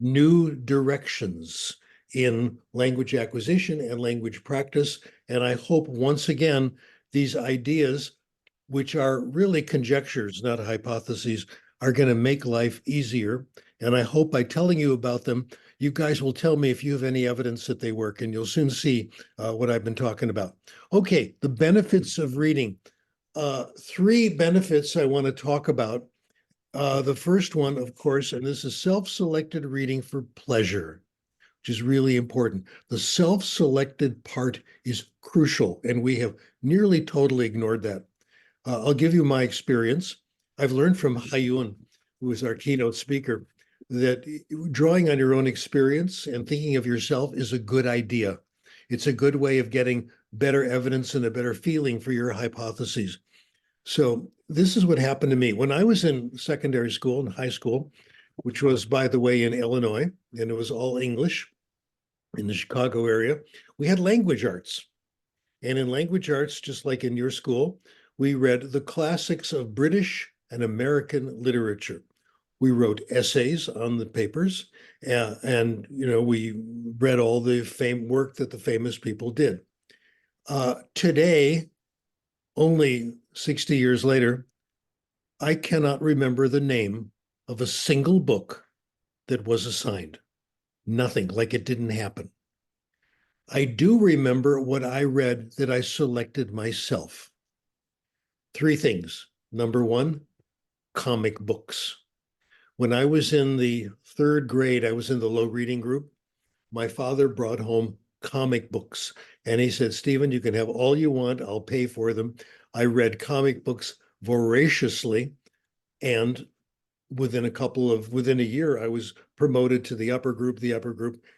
new directions in language acquisition and language practice. And I hope once again, these ideas, which are really conjectures, not hypotheses, are going to make life easier. And I hope by telling you about them, you guys will tell me if you have any evidence that they work, and you'll soon see what I've been talking about. Okay, the benefits of reading. Three benefits I want to talk about. The first one, of course, and this is self-selected reading for pleasure, which is really important. The self-selected part is crucial, and we have nearly totally ignored that. I'll give you my experience. I've learned from Hayun, who is our keynote speaker, that drawing on your own experience and thinking of yourself is a good idea. It's a good way of getting better evidence and a better feeling for your hypotheses. So this is what happened to me. When I was in secondary school and high school, which was, by the way, in Illinois, and it was all English in the Chicago area, we had language arts. And in language arts, just like in your school, we read the classics of British and American literature. We wrote essays on the papers, and we read all the work that the famous people did. Today, only 60 years later, I cannot remember the name of a single book that was assigned. Nothing, like it didn't happen. I do remember what I read that I selected myself. Three things. Number one, comic books. When I was in the third grade, I was in the low reading group. My father brought home comic books, and he said, Stephen, you can have all you want. I'll pay for them. I read comic books voraciously, and within a year, I was promoted to the upper group,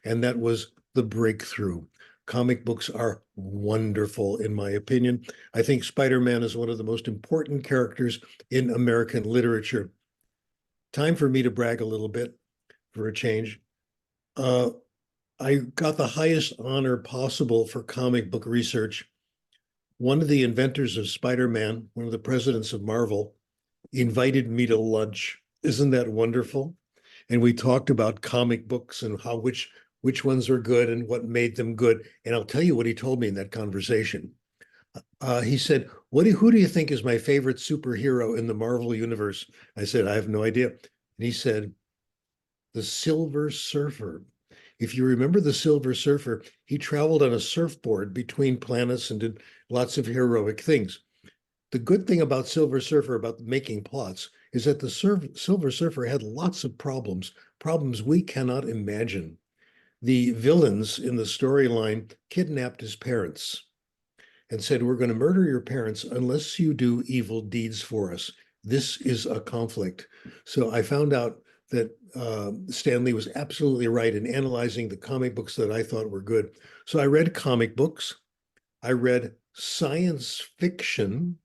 and that was the breakthrough. Comic books are wonderful, in my opinion. I think Spider-Man is one of the most important characters in American literature. Time for me to brag a little bit for a change. I got the highest honor possible for comic book research. One of the inventors of Spider-Man, one of the presidents of Marvel, invited me to lunch. Isn't that wonderful? And we talked about comic books and how which ones are good and what made them good. And I'll tell you what he told me in that conversation. He said, who do you think is my favorite superhero in the Marvel universe? I said, I have no idea. And he said, the Silver Surfer. If you remember the Silver Surfer, he traveled on a surfboard between planets and did lots of heroic things. The good thing about Silver Surfer, about making plots, is that the Silver Surfer had lots of problems we cannot imagine. The villains in the storyline kidnapped his parents and said, we're going to murder your parents unless you do evil deeds for us. This is a conflict. So I found out that Stan Lee was absolutely right in analyzing the comic books that I thought were good. So I read comic books, I read science fiction,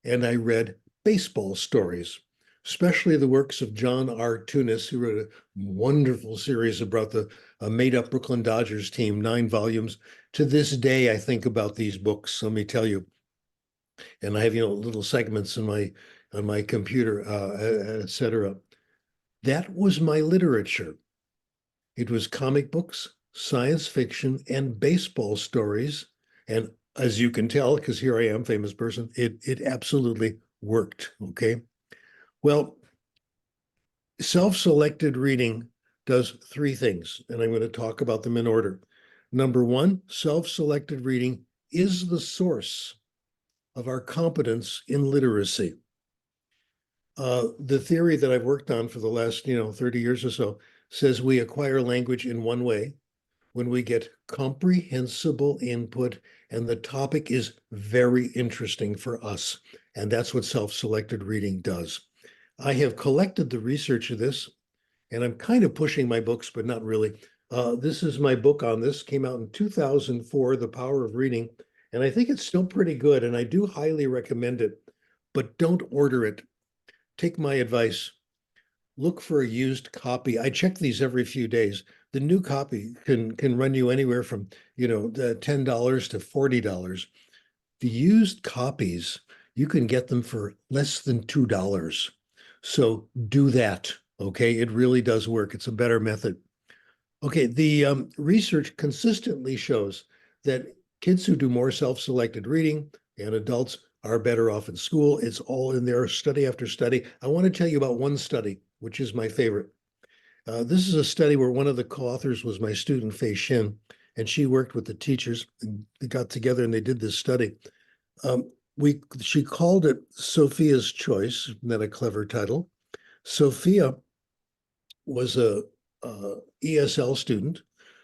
and I read baseball stories, especially the works of John R. Tunis, who wrote a wonderful series about the made-up Brooklyn Dodgers team, 9 volumes. To this day, I think about these books, let me tell you. And I have, little segments on my computer, etc. That was my literature. It was comic books, science fiction, and baseball stories. And as you can tell, because here I am, famous person, it absolutely worked, okay? Well, self-selected reading does 3 things, and I'm going to talk about them in order. Number 1, self-selected reading is the source of our competence in literacy. The theory that I've worked on for the last 30 years or so says we acquire language in one way, when we get comprehensible input and the topic is very interesting for us. And that's what self-selected reading does. I have collected the research of this, and I'm kind of pushing my books, but not really. This is my book on this, came out in 2004, The Power of Reading, and I think it's still pretty good, and I do highly recommend it, but don't order it. Take my advice. Look for a used copy. I check these every few days. The new copy can run you anywhere from $10 to $40. The used copies, you can get them for less than $2. So do that, Okay, it really does work. It's a better method. Okay, the research consistently shows that kids who do more self-selected reading and adults are better off in school. It's all in there, study after study. I want to tell you about one study, which is my favorite. This is a study where one of the co-authors was my student, Fei Shin, and she worked with the teachers and they got together and they did this study. She called it Sophia's Choice. Isn't that a clever title? Sophia was a ESL student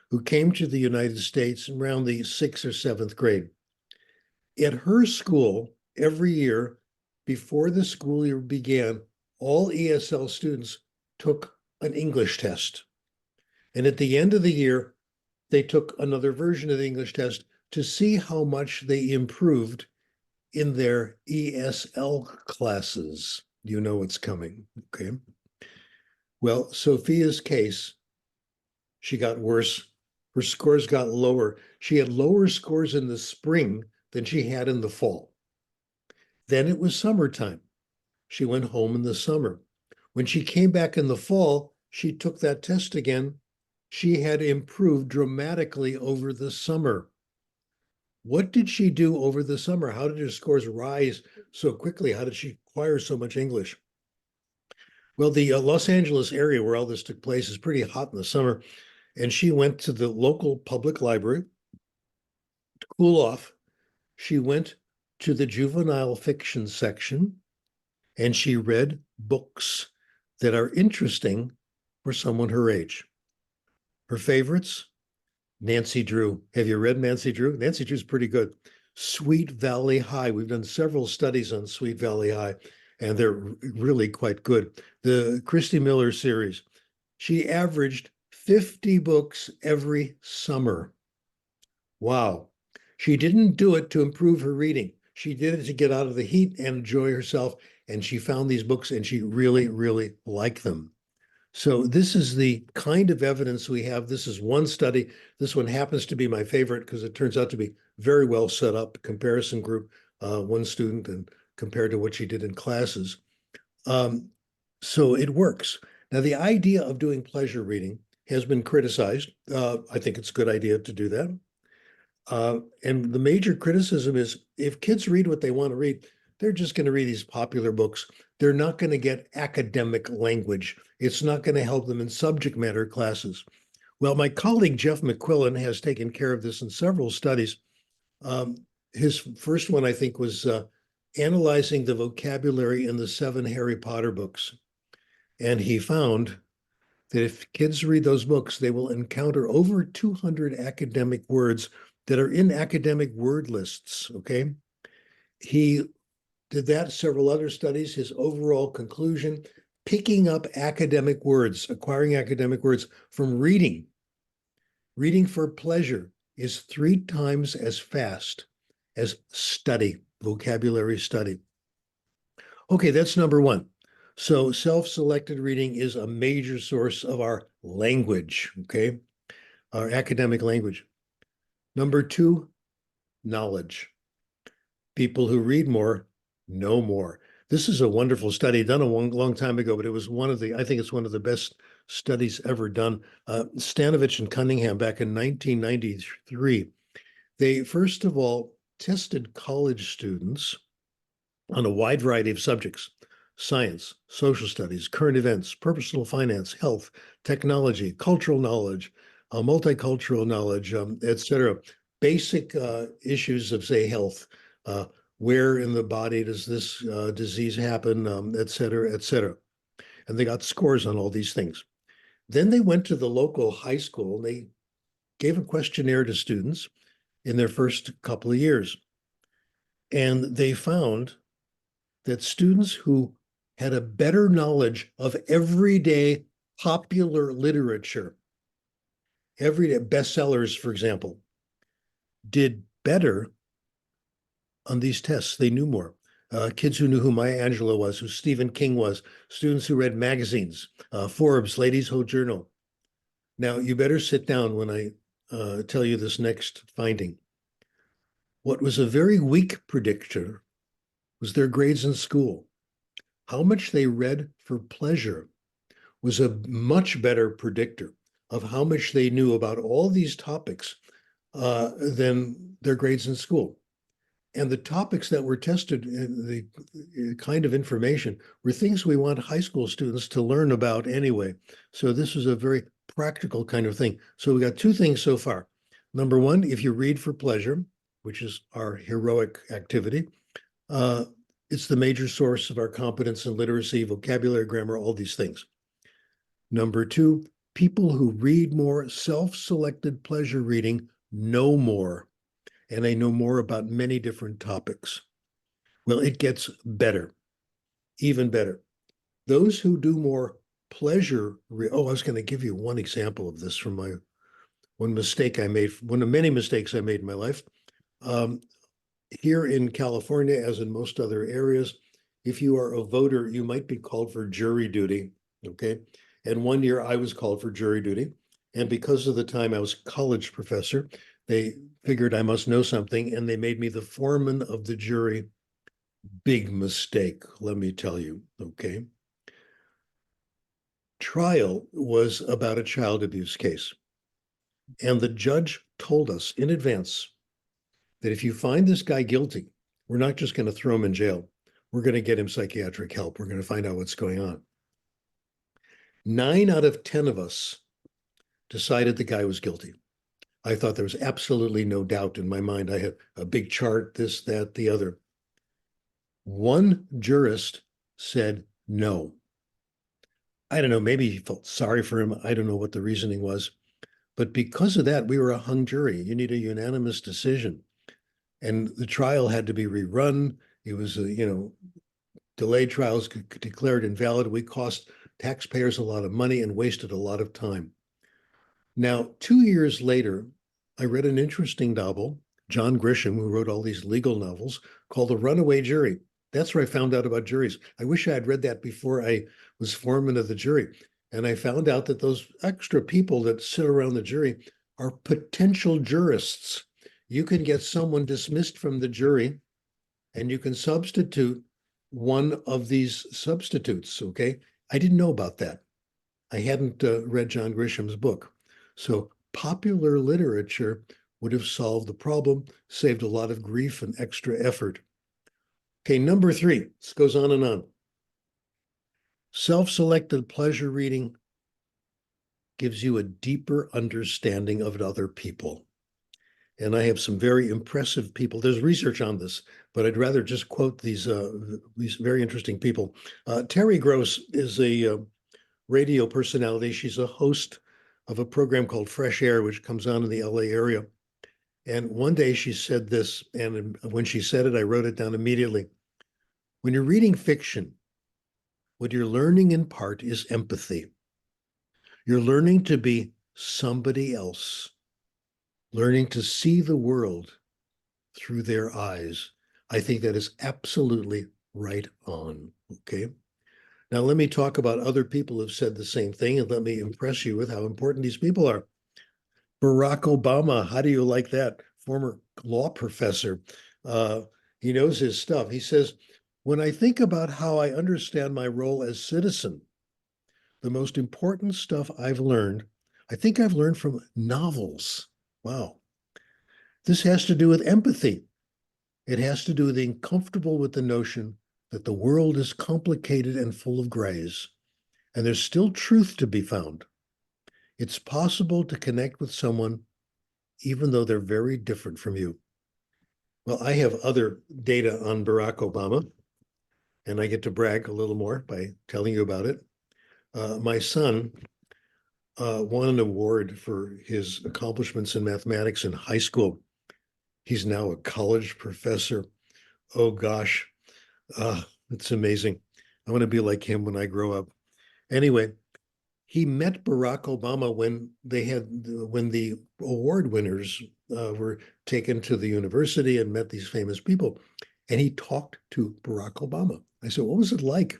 who came to the United States around the 6th or 7th grade. At her school, every year before the school year began, all ESL students took an English test. And at the end of the year, they took another version of the English test to see how much they improved in their ESL classes. You know what's coming, okay? Well, Sophia's case, she got worse. Her scores got lower. She had lower scores in the spring than she had in the fall. Then it was summertime. She went home in the summer. When she came back in the fall, she took that test again. She had improved dramatically over the summer. What did she do over the summer? How did her scores rise so quickly? How did she acquire so much English? Well, the Los Angeles area where all this took place is pretty hot in the summer. And she went to the local public library to cool off. She went to the juvenile fiction section and she read books that are interesting for someone her age. Her favorites, Nancy Drew. Have you read Nancy Drew? Nancy Drew's pretty good. Sweet Valley High. We've done several studies on Sweet Valley High, and they're really quite good. The Christy Miller series. She averaged 50 books every summer. Wow. She didn't do it to improve her reading. She did it to get out of the heat and enjoy herself. And she found these books and she really, really liked them. So this is the kind of evidence we have. This is one study. This one happens to be my favorite because it turns out to be very well set up. Comparison group, one student and compared to what she did in classes. So it works. Now, the idea of doing pleasure reading has been criticized. I think it's a good idea to do that. And the major criticism is if kids read what they want to read, they're just going to read these popular books. They're not going to get academic language. It's not going to help them in subject matter classes. Well, my colleague Jeff McQuillan has taken care of this in several studies. His first one, I think, was analyzing the vocabulary in the 7 Harry Potter books. And he found that if kids read those books, they will encounter over 200 academic words that are in academic word lists, okay? He did that, several other studies. His overall conclusion, picking up academic words, acquiring academic words from reading for pleasure is 3 times as fast as study, vocabulary study. Okay, that's number one. So self-selected reading is a major source of our language, okay? Our academic language. Number 2, knowledge. People who read more know more. This is a wonderful study done a long time ago, but it was I think it's one of the best studies ever done. Stanovich and Cunningham back in 1993. They first of all tested college students on a wide variety of subjects: science, social studies, current events, personal finance, health, technology, cultural knowledge, multicultural knowledge, etc. Basic issues of, say, health. Where in the body does this disease happen, et cetera, et cetera. And they got scores on all these things. Then they went to the local high school and they gave a questionnaire to students in their first couple of years. And they found that students who had a better knowledge of everyday popular literature, everyday bestsellers, for example, did better on these tests. They knew more. Kids who knew who Maya Angelou was, who Stephen King was, students who read magazines, Forbes, Ladies' Whole Journal. Now, you better sit down when I tell you this next finding. What was a very weak predictor was their grades in school. How much they read for pleasure was a much better predictor of how much they knew about all these topics than their grades in school. And the topics that were tested, the kind of information, were things we want high school students to learn about anyway. So this was a very practical kind of thing. So we got two things so far. Number one, if you read for pleasure, which is our heroic activity, it's the major source of our competence in literacy, vocabulary, grammar, all these things. Number two, people who read more self-selected pleasure reading know more, and they know more about many different topics. Well, it gets better, even better. Those who do more pleasure, I was going to give you one example of this from one mistake I made, one of many mistakes I made in my life. Here in California, as in most other areas, if you are a voter, you might be called for jury duty, okay? And one year I was called for jury duty. And because of the time I was a college professor, they figured I must know something, and they made me the foreman of the jury. Big mistake, let me tell you, okay? Trial was about a child abuse case. And the judge told us in advance that if you find this guy guilty, we're not just going to throw him in jail. We're going to get him psychiatric help. We're going to find out what's going on. 9 out of 10 of us decided the guy was guilty. I thought there was absolutely no doubt in my mind. I had a big chart, this, that, the other. One jurist said no. I don't know, maybe he felt sorry for him. I don't know what the reasoning was. But because of that, we were a hung jury. You need a unanimous decision. And the trial had to be rerun. It was, delayed trials declared invalid. We cost taxpayers a lot of money and wasted a lot of time. Now, 2 years later, I read an interesting novel, John Grisham, who wrote all these legal novels, called The Runaway Jury. That's where I found out about juries. I wish I had read that before I was foreman of the jury. And I found out that those extra people that sit around the jury are potential jurists. You can get someone dismissed from the jury, and you can substitute one of these substitutes, okay? I didn't know about that. I hadn't read John Grisham's book. So popular literature would have solved the problem, saved a lot of grief and extra effort. Okay, number 3, this goes on and on. Self-selected pleasure reading gives you a deeper understanding of other people. And I have some very impressive people. There's research on this, but I'd rather just quote these very interesting people. Terry Gross is a radio personality. She's a host of a program called Fresh Air, which comes on in the LA area. And one day she said this, and when she said it, I wrote it down immediately. When you're reading fiction, what you're learning in part is empathy. You're learning to be somebody else, learning to see the world through their eyes. I think that is absolutely right on, okay? Now, let me talk about other people who've said the same thing, and let me impress you with how important these people are. Barack Obama, how do you like that? Former law professor. He knows his stuff. He says, when I think about how I understand my role as citizen, the most important stuff I've learned, I think I've learned from novels. Wow. This has to do with empathy. It has to do with being comfortable with the notion that the world is complicated and full of grays, and there's still truth to be found. It's possible to connect with someone even though they're very different from you. Well, I have other data on Barack Obama, and I get to brag a little more by telling you about it. My son won an award for his accomplishments in mathematics in high school. He's now a college professor. Oh gosh, it's amazing. I want to be like him when I grow up. Anyway, he met Barack Obama when the award winners were taken to the university and met these famous people. And he talked to Barack Obama. I said, what was it like?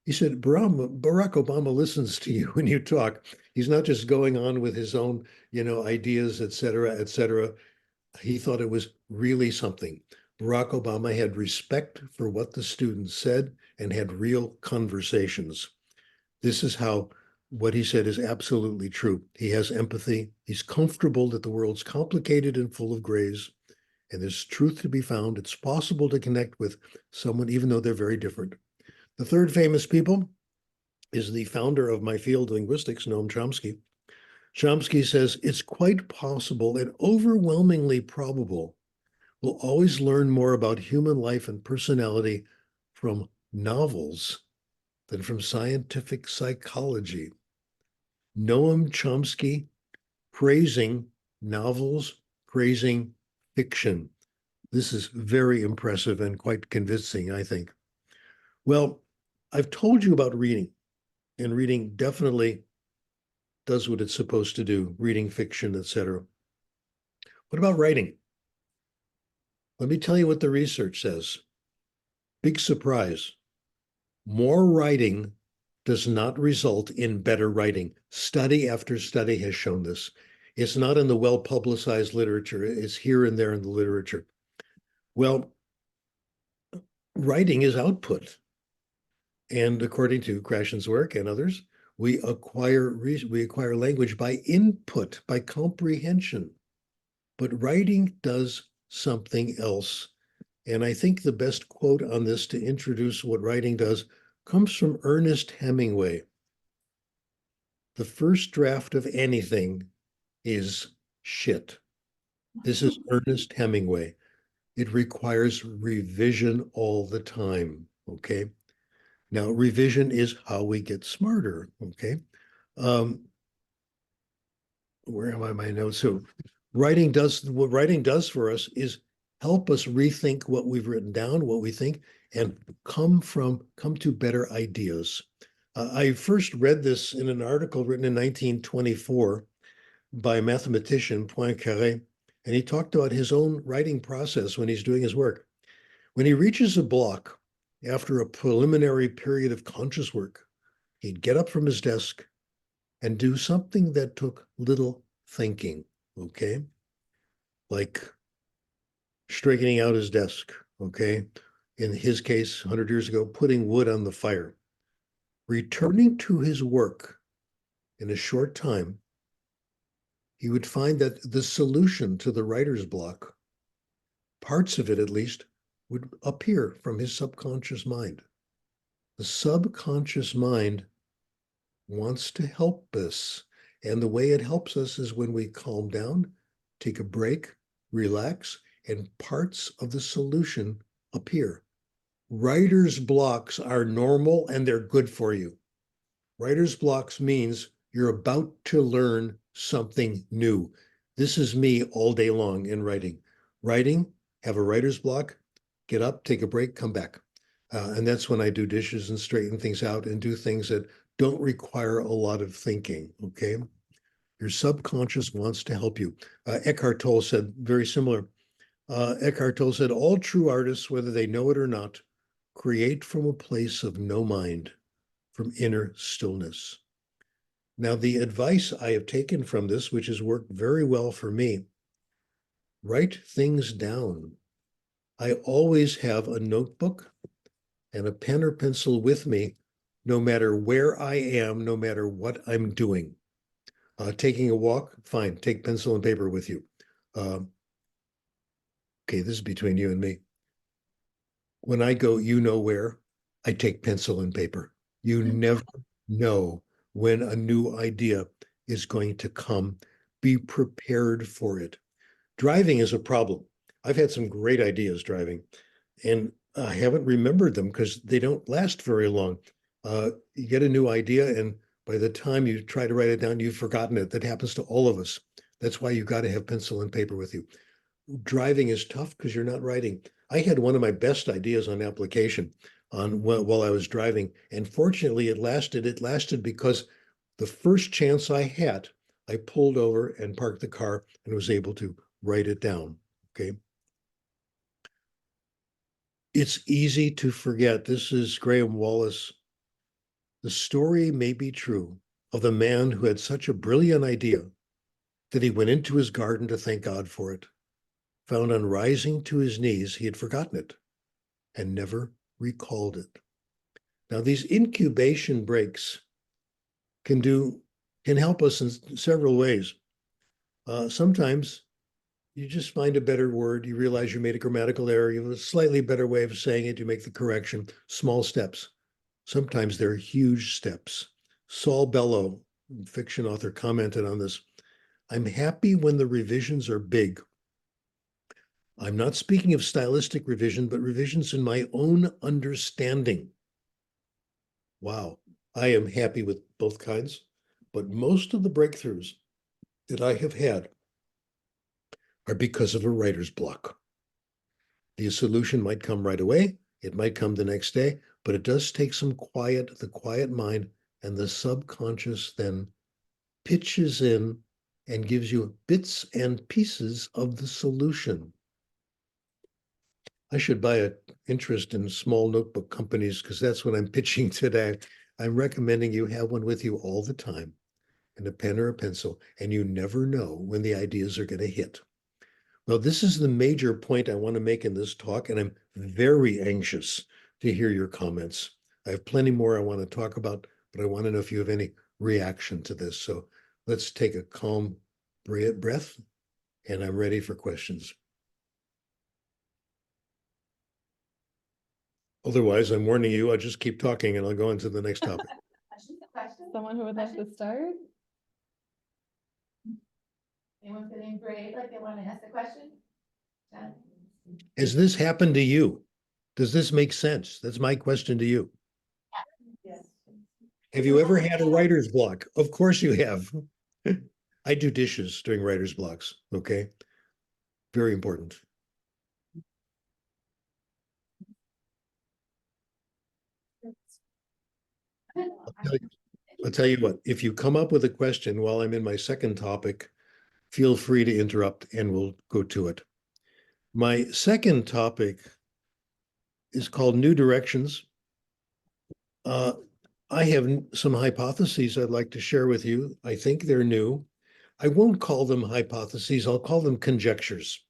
He said, Barack Obama listens to you when you talk. He's not just going on with his own, ideas, et cetera, et cetera. He thought it was really something. Barack Obama had respect for what the students said and had real conversations. This is how what he said is absolutely true. He has empathy. He's comfortable that the world's complicated and full of grays, and there's truth to be found. It's possible to connect with someone, even though they're very different. The third famous people is the founder of my field, linguistics, Noam Chomsky. Chomsky says it's quite possible and overwhelmingly probable we'll always learn more about human life and personality from novels than from scientific psychology. Noam Chomsky praising novels, praising fiction. This is very impressive and quite convincing, I think. Well, I've told you about reading, and reading definitely does what it's supposed to do, reading fiction, etc. What about writing? Let me tell you what the research says. Big surprise. More writing does not result in better writing. Study after study has shown this. It's not in the well-publicized literature. It's here and there in the literature. Well, writing is output. And according to Krashen's work and others, we acquire language by input, by comprehension. But writing does something else. And I think the best quote on this to introduce what writing does comes from Ernest Hemingway. The first draft of anything is shit. This is Ernest Hemingway. It requires revision all the time, okay? Now, revision is how we get smarter, okay? Where am I, my notes? So what writing does for us is help us rethink what we've written down, what we think, and come to better ideas. I first read this in an article written in 1924 by a mathematician, Poincaré, and he talked about his own writing process when he's doing his work. When he reaches a block after a preliminary period of conscious work, he'd get up from his desk and do something that took little thinking, okay? Like straightening out his desk, okay? In his case, 100 years ago, putting wood on the fire. Returning to his work in a short time, he would find that the solution to the writer's block, parts of it at least, would appear from his subconscious mind. The subconscious mind wants to help us. And the way it helps us is when we calm down, take a break, relax, and parts of the solution appear. Writer's blocks are normal and they're good for you. Writer's blocks means you're about to learn something new. This is me all day long in writing. Writing, have a writer's block, get up, take a break, come back. And that's when I do dishes and straighten things out and do things that don't require a lot of thinking, okay? Your subconscious wants to help you. Eckhart Tolle said very similar. Eckhart Tolle said, all true artists, whether they know it or not, create from a place of no mind, from inner stillness. Now, the advice I have taken from this, which has worked very well for me, write things down. I always have a notebook and a pen or pencil with me, no matter where I am, no matter what I'm doing. Taking a walk, fine, take pencil and paper with you. Okay, this is between you and me. When I go, you know where, I take pencil and paper. You never know when a new idea is going to come. Be prepared for it. Driving is a problem. I've had some great ideas driving, and I haven't remembered them because they don't last very long. You get a new idea, and by the time you try to write it down, you've forgotten it. That happens to all of us. That's why you've got to have pencil and paper with you. Driving is tough because you're not writing. I had one of my best ideas on application while I was driving, and fortunately it lasted. It lasted because the first chance I had, I pulled over and parked the car and was able to write it down, okay? It's easy to forget. This is Graham Wallace. The story may be true of the man who had such a brilliant idea that he went into his garden to thank God for it. Found on rising to his knees, he had forgotten it and never recalled it. Now, these incubation breaks can help us in several ways. Sometimes you just find a better word, you realize you made a grammatical error, you have a slightly better way of saying it, you make the correction, small steps. Sometimes they're huge steps. Saul Bellow, fiction author, commented on this. I'm happy when the revisions are big. I'm not speaking of stylistic revision, but revisions in my own understanding. Wow, I am happy with both kinds, but most of the breakthroughs that I have had are because of a writer's block. The solution might come right away, it might come the next day, but it does take some quiet, the quiet mind, and the subconscious then pitches in and gives you bits and pieces of the solution. I should buy an interest in small notebook companies because that's what I'm pitching today. I'm recommending you have one with you all the time, and a pen or a pencil, and you never know when the ideas are going to hit. Well, this is the major point I want to make in this talk, and I'm very anxious to hear your comments. I have plenty more I want to talk about, but I want to know if you have any reaction to this. So let's take a calm breath, and I'm ready for questions. Otherwise, I'm warning you, I'll just keep talking and I'll go into the next topic. Someone who would like to start? Anyone feeling brave, like they want to ask a question? John? Has this happened to you? Does this make sense? That's my question to you. Yes. Have you ever had a writer's block? Of course you have. I do dishes during writer's blocks, okay? Very important. I'll tell you what, if you come up with a question while I'm in my second topic, feel free to interrupt and we'll go to it. My second topic is called New Directions. I have some hypotheses I'd like to share with you. I think they're new. I won't call them hypotheses, I'll call them conjectures.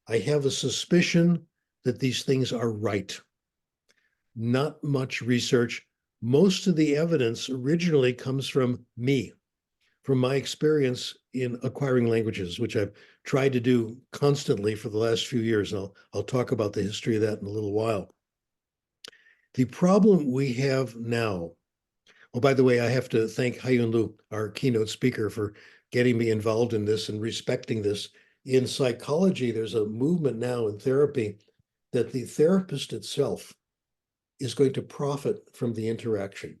I have a suspicion that these things are right. Not much research. Most of the evidence originally comes from me, from my experience in acquiring languages, which I've tried to do constantly for the last few years. And I'll talk about the history of that in a little while. The problem we have now, oh, by the way, I have to thank Hyun Lu, our keynote speaker, for getting me involved in this and respecting this. In psychology, there's a movement now in therapy that the therapist itself is going to profit from the interaction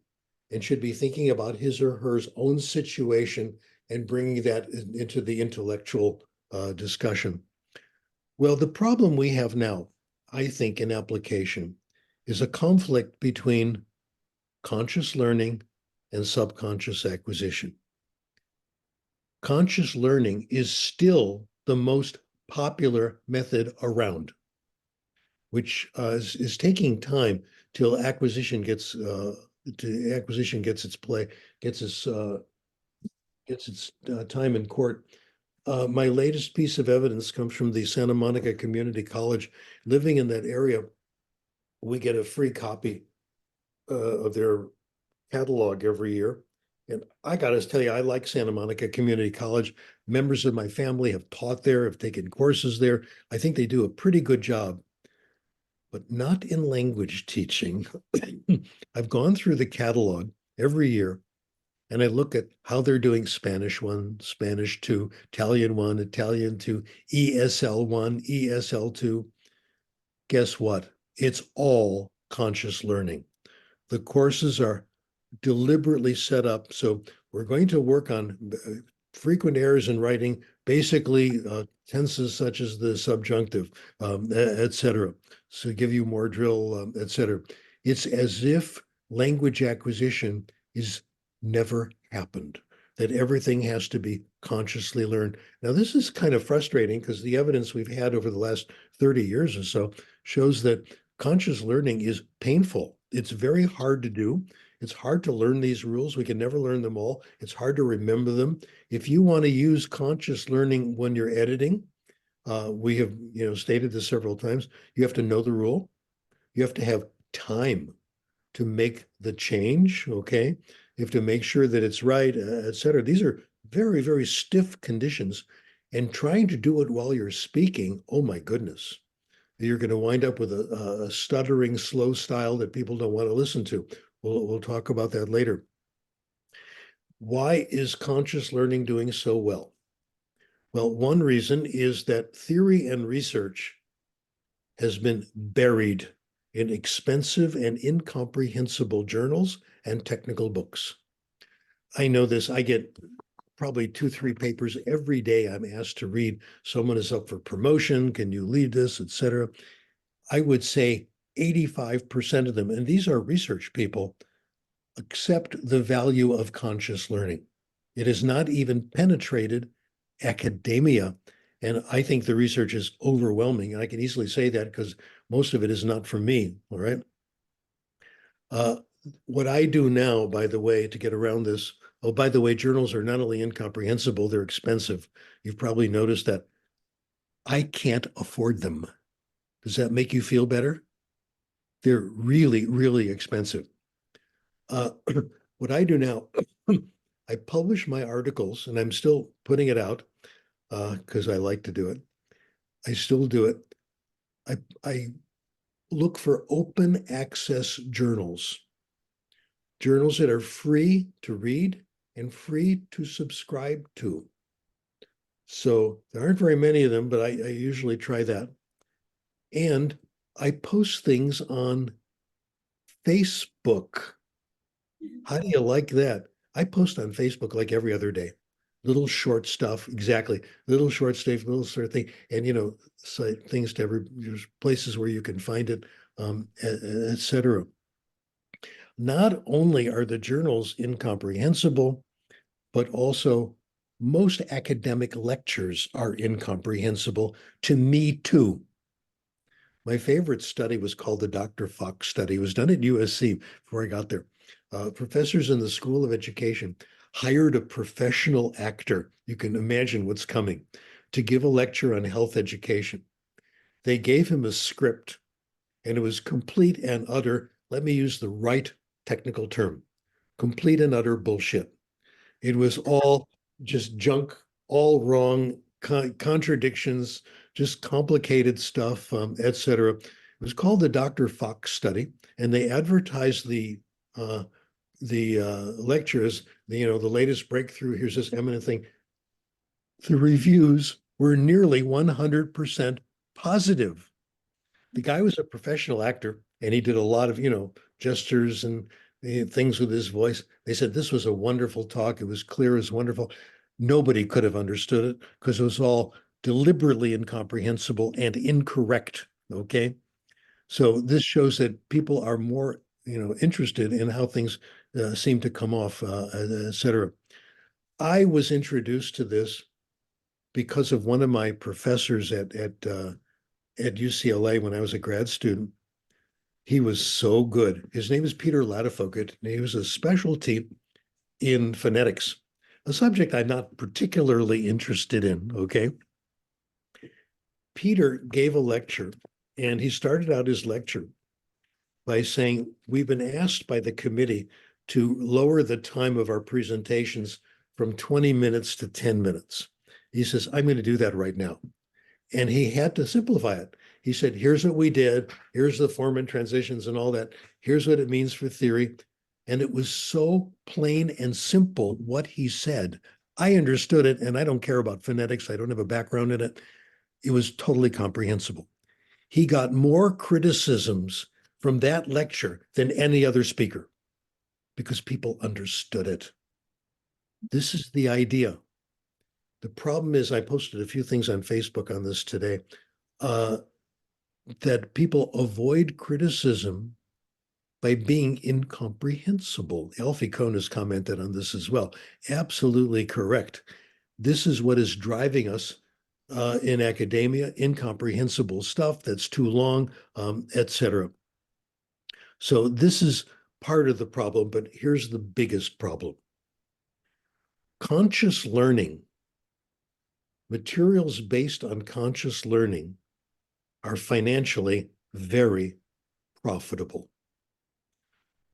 and should be thinking about his or her own situation and bringing that into the intellectual discussion. Well, the problem we have now, I think, in application is a conflict between conscious learning and subconscious acquisition. Conscious learning is still the most popular method around, which is taking time till acquisition gets its play, gets its time in court. My latest piece of evidence comes from the Santa Monica Community College. Living in that area, we get a free copy of their catalog every year. And I got to tell you, I like Santa Monica Community College. Members of my family have taught there, have taken courses there. I think they do a pretty good job, but not in language teaching. I've gone through the catalog every year and I look at how they're doing Spanish 1, Spanish 2, Italian 1, Italian 2, ESL 1, ESL 2. Guess what? It's all conscious learning. The courses are deliberately set up. So we're going to work on frequent errors in writing, basically tenses such as the subjunctive, et cetera. So give you more drill, et cetera. It's as if language acquisition is never happened, that everything has to be consciously learned. Now, this is kind of frustrating because the evidence we've had over the last 30 years or so shows that conscious learning is painful. It's very hard to do. It's hard to learn these rules. We can never learn them all. It's hard to remember them. If you want to use conscious learning when you're editing, we have stated this several times, you have to know the rule. You have to have time to make the change, okay? You have to make sure that it's right, et cetera. These are very, very stiff conditions. And trying to do it while you're speaking, oh my goodness, you're going to wind up with a stuttering, slow style that people don't want to listen to. We'll talk about that later. Why is conscious learning doing so well? Well, one reason is that theory and research has been buried in expensive and incomprehensible journals and technical books. I know this. I get probably 2-3 papers every day I'm asked to read. Someone is up for promotion. Can you lead this, et cetera? I would say 85% of them, and these are research people, accept the value of conscious learning. It has not even penetrated academia. And I think the research is overwhelming. And I can easily say that because most of it is not from me. All right. What I do now, by the way, to get around this, oh, by the way, journals are not only incomprehensible, they're expensive. You've probably noticed that. I can't afford them. Does that make you feel better? They're really, really expensive. What I do now, I publish my articles, and I'm still putting it out because I like to do it. I still do it. I look for open access journals, journals that are free to read and free to subscribe to. So there aren't very many of them, but I usually try that. And I post things on Facebook. How do you like that? I post on Facebook like every other day. Little short stuff, exactly. Little short stuff, little sort of thing. And, so things to there's places where you can find it, et cetera. Not only are the journals incomprehensible, but also most academic lectures are incomprehensible to me too. My favorite study was called the Dr. Fox study. It was done at USC before I got there. Professors in the School of Education hired a professional actor, you can imagine what's coming, to give a lecture on health education. They gave him a script, and it was complete and utter, let me use the right technical term, complete and utter bullshit. It was all just junk, all wrong, contradictions, just complicated stuff, et cetera. It was called the Dr. Fox study, and they advertised the lectures, the latest breakthrough. Here's this eminent thing. The reviews were nearly 100% positive. The guy was a professional actor, and he did a lot of gestures and things with his voice. They said this was a wonderful talk. It was clear, it was wonderful. Nobody could have understood it because it was all deliberately incomprehensible and incorrect. Okay, so this shows that people are more interested in how things seem to come off, et cetera. I was introduced to this because of one of my professors at UCLA when I was a grad student. He was so good. His name is Peter Latifogut, and he was a specialty in phonetics, a subject I'm not particularly interested in, okay? Peter gave a lecture, and he started out his lecture by saying, we've been asked by the committee to lower the time of our presentations from 20 minutes to 10 minutes. He says, I'm going to do that right now. And he had to simplify it. He said, here's what we did. Here's the form and transitions and all that. Here's what it means for theory. And it was so plain and simple what he said. I understood it, and I don't care about phonetics. I don't have a background in it. It was totally comprehensible. He got more criticisms from that lecture than any other speaker because people understood it. This is the idea. The problem is, I posted a few things on Facebook on this today, that people avoid criticism by being incomprehensible. Alfie Kohn has commented on this as well. Absolutely correct. This is what is driving us in academia, incomprehensible stuff that's too long, et cetera. So this is part of the problem, but here's the biggest problem. Conscious learning, materials based on conscious learning, are financially very profitable.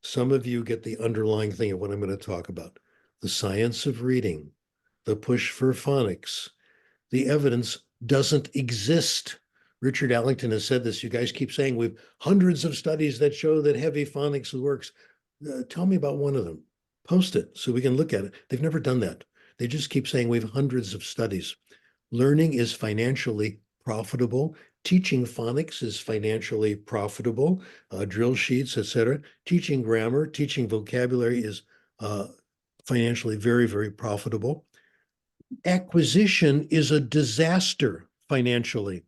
Some of you get the underlying thing of what I'm going to talk about. The science of reading, the push for phonics, the evidence doesn't exist. Richard Allington has said this. You guys keep saying we've hundreds of studies that show that heavy phonics works. Tell me about one of them. Post it so we can look at it. They've never done that. They just keep saying we have hundreds of studies. Learning is financially profitable. Teaching phonics is financially profitable. Drill sheets, etc. Teaching grammar, teaching vocabulary is financially very, very profitable. Acquisition is a disaster financially.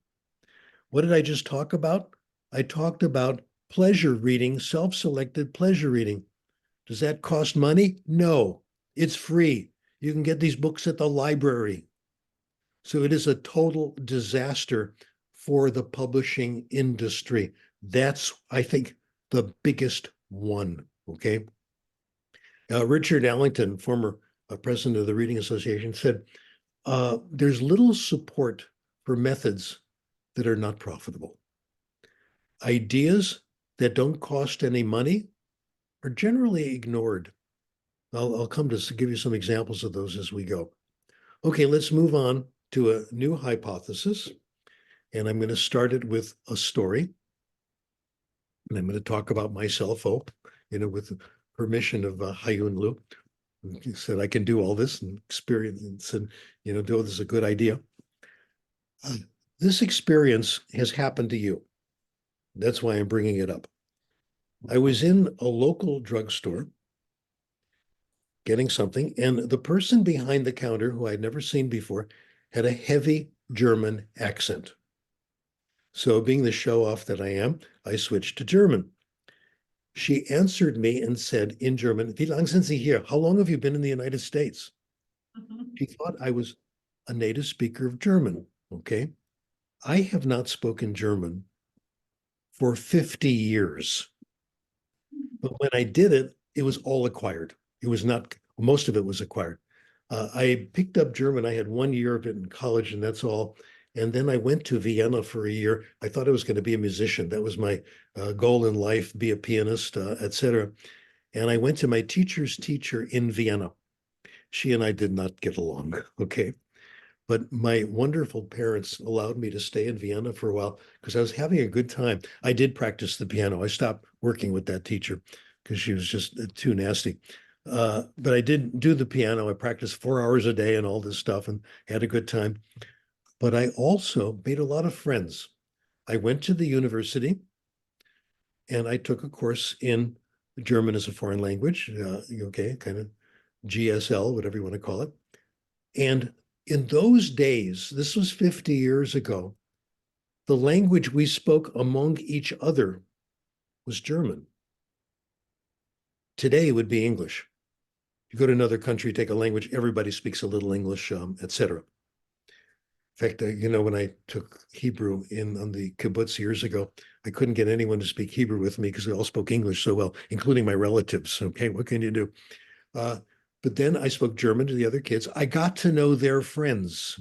What did I just talk about? I talked about pleasure reading, self-selected pleasure reading. Does that cost money? No, it's free. You can get these books at the library. So it is a total disaster for the publishing industry. That's, I think, the biggest one, okay? Richard Allington, former president of the Reading Association, said, there's little support for methods that are not profitable. Ideas that don't cost any money are generally ignored. I'll come to give you some examples of those as we go. Okay, let's move on to a new hypothesis. And I'm going to start it with a story. And I'm going to talk about myself, with the permission of Hayun Lu. He said I can do all this and experience and, do this is a good idea. This experience has happened to you. That's why I'm bringing it up. I was in a local drugstore getting something, and the person behind the counter, who I'd never seen before, had a heavy German accent. So being the show-off that I am, I switched to German. She answered me and said in German, "Wie lange sind Sie hier? How long have you been in the United States?" She thought I was a native speaker of German, okay? I have not spoken German for 50 years. But when I did it, it was all acquired. It was not, most of it was acquired. I picked up German. I had 1 year of it in college, and that's all. And then I went to Vienna for a year. I thought I was going to be a musician. That was my goal in life, be a pianist, etc. And I went to my teacher's teacher in Vienna. She and I did not get along, okay? But my wonderful parents allowed me to stay in Vienna for a while because I was having a good time. I did practice the piano. I stopped working with that teacher because she was just too nasty. But I did do the piano. I practiced 4 hours a day and all this stuff and had a good time. But I also made a lot of friends. I went to the university and I took a course in German as a foreign language, okay, kind of GSL, whatever you want to call it. And in those days, this was 50 years ago, the language we spoke among each other was German. Today it would be English. You go to another country, take a language, everybody speaks a little English, etc. In fact, when I took Hebrew on the kibbutz years ago, I couldn't get anyone to speak Hebrew with me because they all spoke English so well, including my relatives. Okay, what can you do? But then I spoke German to the other kids. I got to know their friends.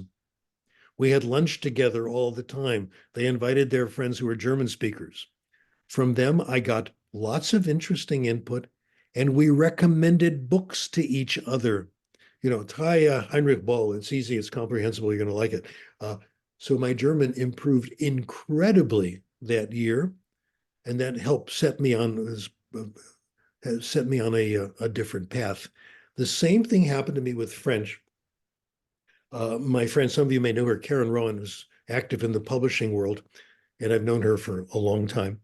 We had lunch together all the time. They invited their friends who were German speakers. From them, I got lots of interesting input, and we recommended books to each other. Try Heinrich Boll. It's easy, it's comprehensible, you're going to like it. So my German improved incredibly that year, and that helped set me on a different path. The same thing happened to me with French. My friend, some of you may know her, Karen Rowan, was active in the publishing world, and I've known her for a long time.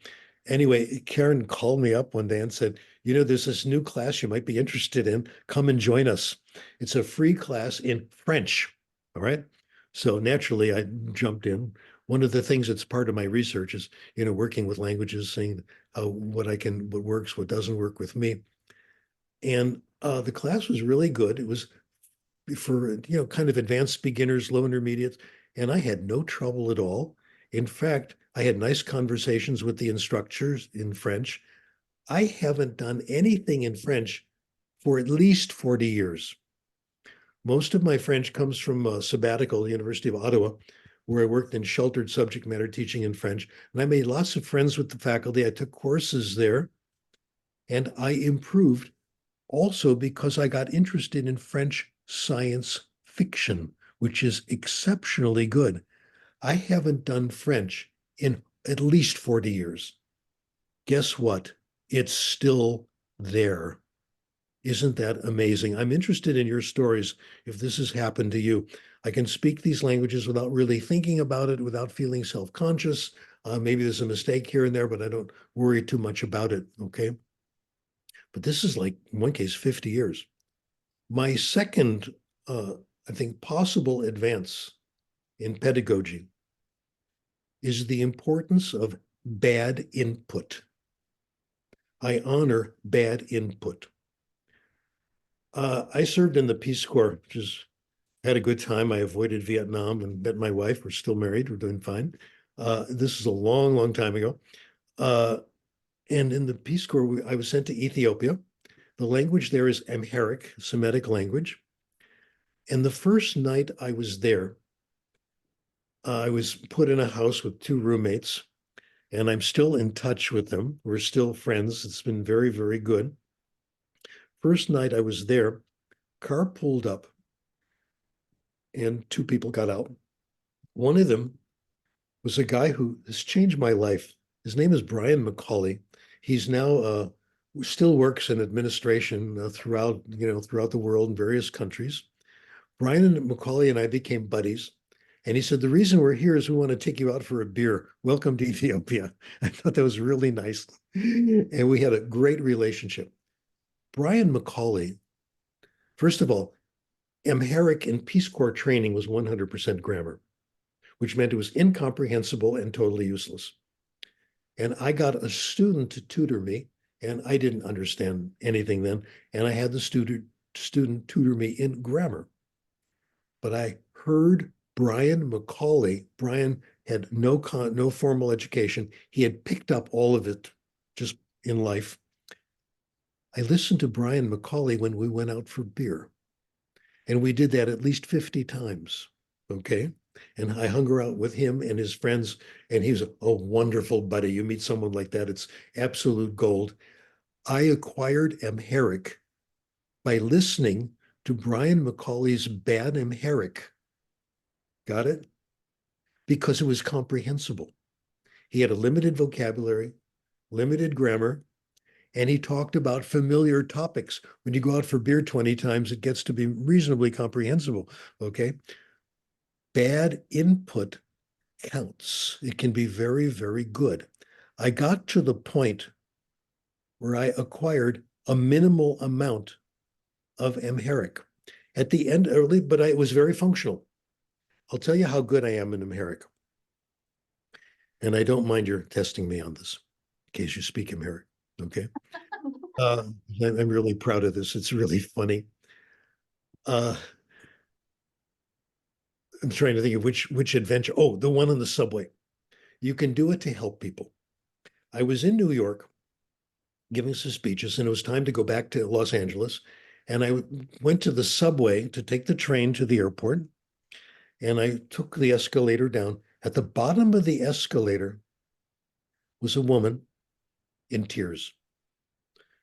Anyway, Karen called me up one day and said, there's this new class you might be interested in. Come and join us. It's a free class in French. All right. So naturally, I jumped in. One of the things that's part of my research is, working with languages, seeing what works, what doesn't work with me. And the class was really good. It was for, kind of advanced beginners, low intermediates, and I had no trouble at all. In fact, I had nice conversations with the instructors in French. I haven't done anything in French for at least 40 years. Most of my French comes from a sabbatical at the University of Ottawa, where I worked in sheltered subject matter teaching in French. And I made lots of friends with the faculty. I took courses there. And I improved also because I got interested in French science fiction, which is exceptionally good. I haven't done French in at least 40 years. Guess what? It's still there. Isn't that amazing? I'm interested in your stories if this has happened to you. I can speak these languages without really thinking about it, without feeling self-conscious. Maybe there's a mistake here and there, but I don't worry too much about it, okay? But this is like, in one case, 50 years. My second, I think, possible advance in pedagogy is the importance of bad input. I honor bad input. I served in the Peace Corps, which is had a good time. I avoided Vietnam and met my wife. We're still married. We're doing fine. This is a long, long time ago. And in the Peace Corps, I was sent to Ethiopia. The language there is Amharic, Semitic language. And the first night I was there, I was put in a house with two roommates, and I'm still in touch with them. We're still friends. It's been very, very good. First night I was there, car pulled up, and two people got out. One of them was a guy who has changed my life. His name is Brian McCauley. He's now still works in administration throughout the world in various countries. Brian and McCauley and I became buddies. And he said, the reason we're here is we want to take you out for a beer. Welcome to Ethiopia. I thought that was really nice. And we had a great relationship. Brian McCauley, first of all, Amharic and Peace Corps training was 100% grammar, which meant it was incomprehensible and totally useless. And I got a student to tutor me, and I didn't understand anything then. And I had the student tutor me in grammar. But I heard Brian McCauley. Brian had no formal education. He had picked up all of it just in life. I listened to Brian McCauley when we went out for beer. And we did that at least 50 times, okay? And I hung out with him and his friends, and he was a wonderful buddy. You meet someone like that, it's absolute gold. I acquired Amharic by listening to Brian McCauley's bad Amharic. Got it? Because it was comprehensible. He had a limited vocabulary, limited grammar, and he talked about familiar topics. When you go out for beer 20 times, it gets to be reasonably comprehensible, okay? Bad input counts. It can be very, very good. I got to the point where I acquired a minimal amount of Amharic. At the end, early, but it was very functional. I'll tell you how good I am in Amharic. And I don't mind your testing me on this, in case you speak Amharic, okay? I'm really proud of this. It's really funny. I'm trying to think of which adventure. Oh, the one on the subway. You can do it to help people. I was in New York giving some speeches, and it was time to go back to Los Angeles. And I went to the subway to take the train to the airport. And I took the escalator down. At the bottom of the escalator was a woman in tears.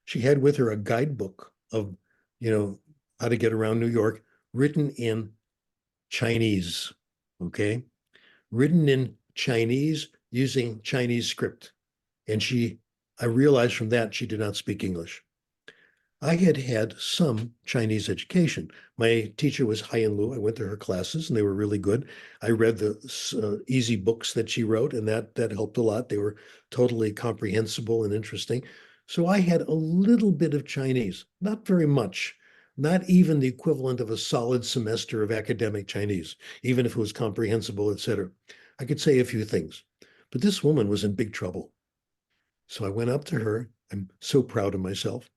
She had with her a guidebook of, how to get around New York, written in Chinese, okay? Written in Chinese using Chinese script. And I realized from that she did not speak English. I had had some Chinese education. My teacher was Haiyan Lu. I went to her classes and they were really good. I read the easy books that she wrote, and that helped a lot. They were totally comprehensible and interesting. So I had a little bit of Chinese, not very much, not even the equivalent of a solid semester of academic Chinese, even if it was comprehensible, et cetera. I could say a few things, but this woman was in big trouble. So I went up to her. I'm so proud of myself.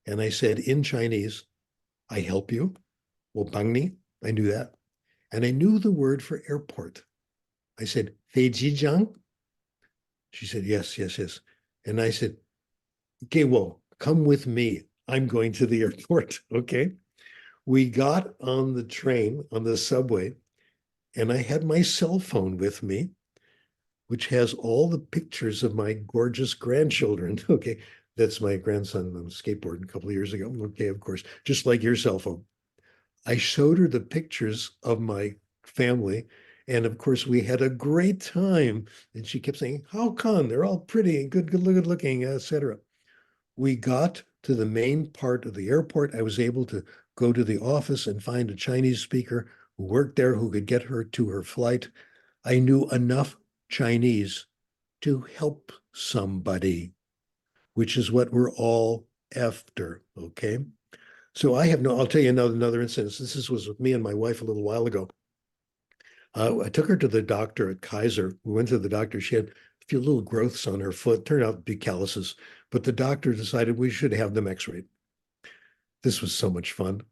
And I said in Chinese, I help you. Well, bangni, I knew that. And I knew the word for airport. I said, Feijijang. She said, yes, yes, yes. And I said, okay, well, come with me. I'm going to the airport, okay? We got on the train, on the subway, and I had my cell phone with me, which has all the pictures of my gorgeous grandchildren, okay? That's my grandson on a skateboard a couple of years ago. Okay, of course, just like your cell phone. I showed her the pictures of my family. And of course, we had a great time. And she kept saying, how come? They're all pretty and good looking, etc. We got to the main part of the airport. I was able to go to the office and find a Chinese speaker who worked there who could get her to her flight. I knew enough Chinese to help somebody, which is what we're all after. Okay. So I'll tell you another instance. This was with me and my wife a little while ago. I took her to the doctor at Kaiser. We went to the doctor. She had a few little growths on her foot, turned out to be calluses, but the doctor decided we should have them x-rayed. This was so much fun.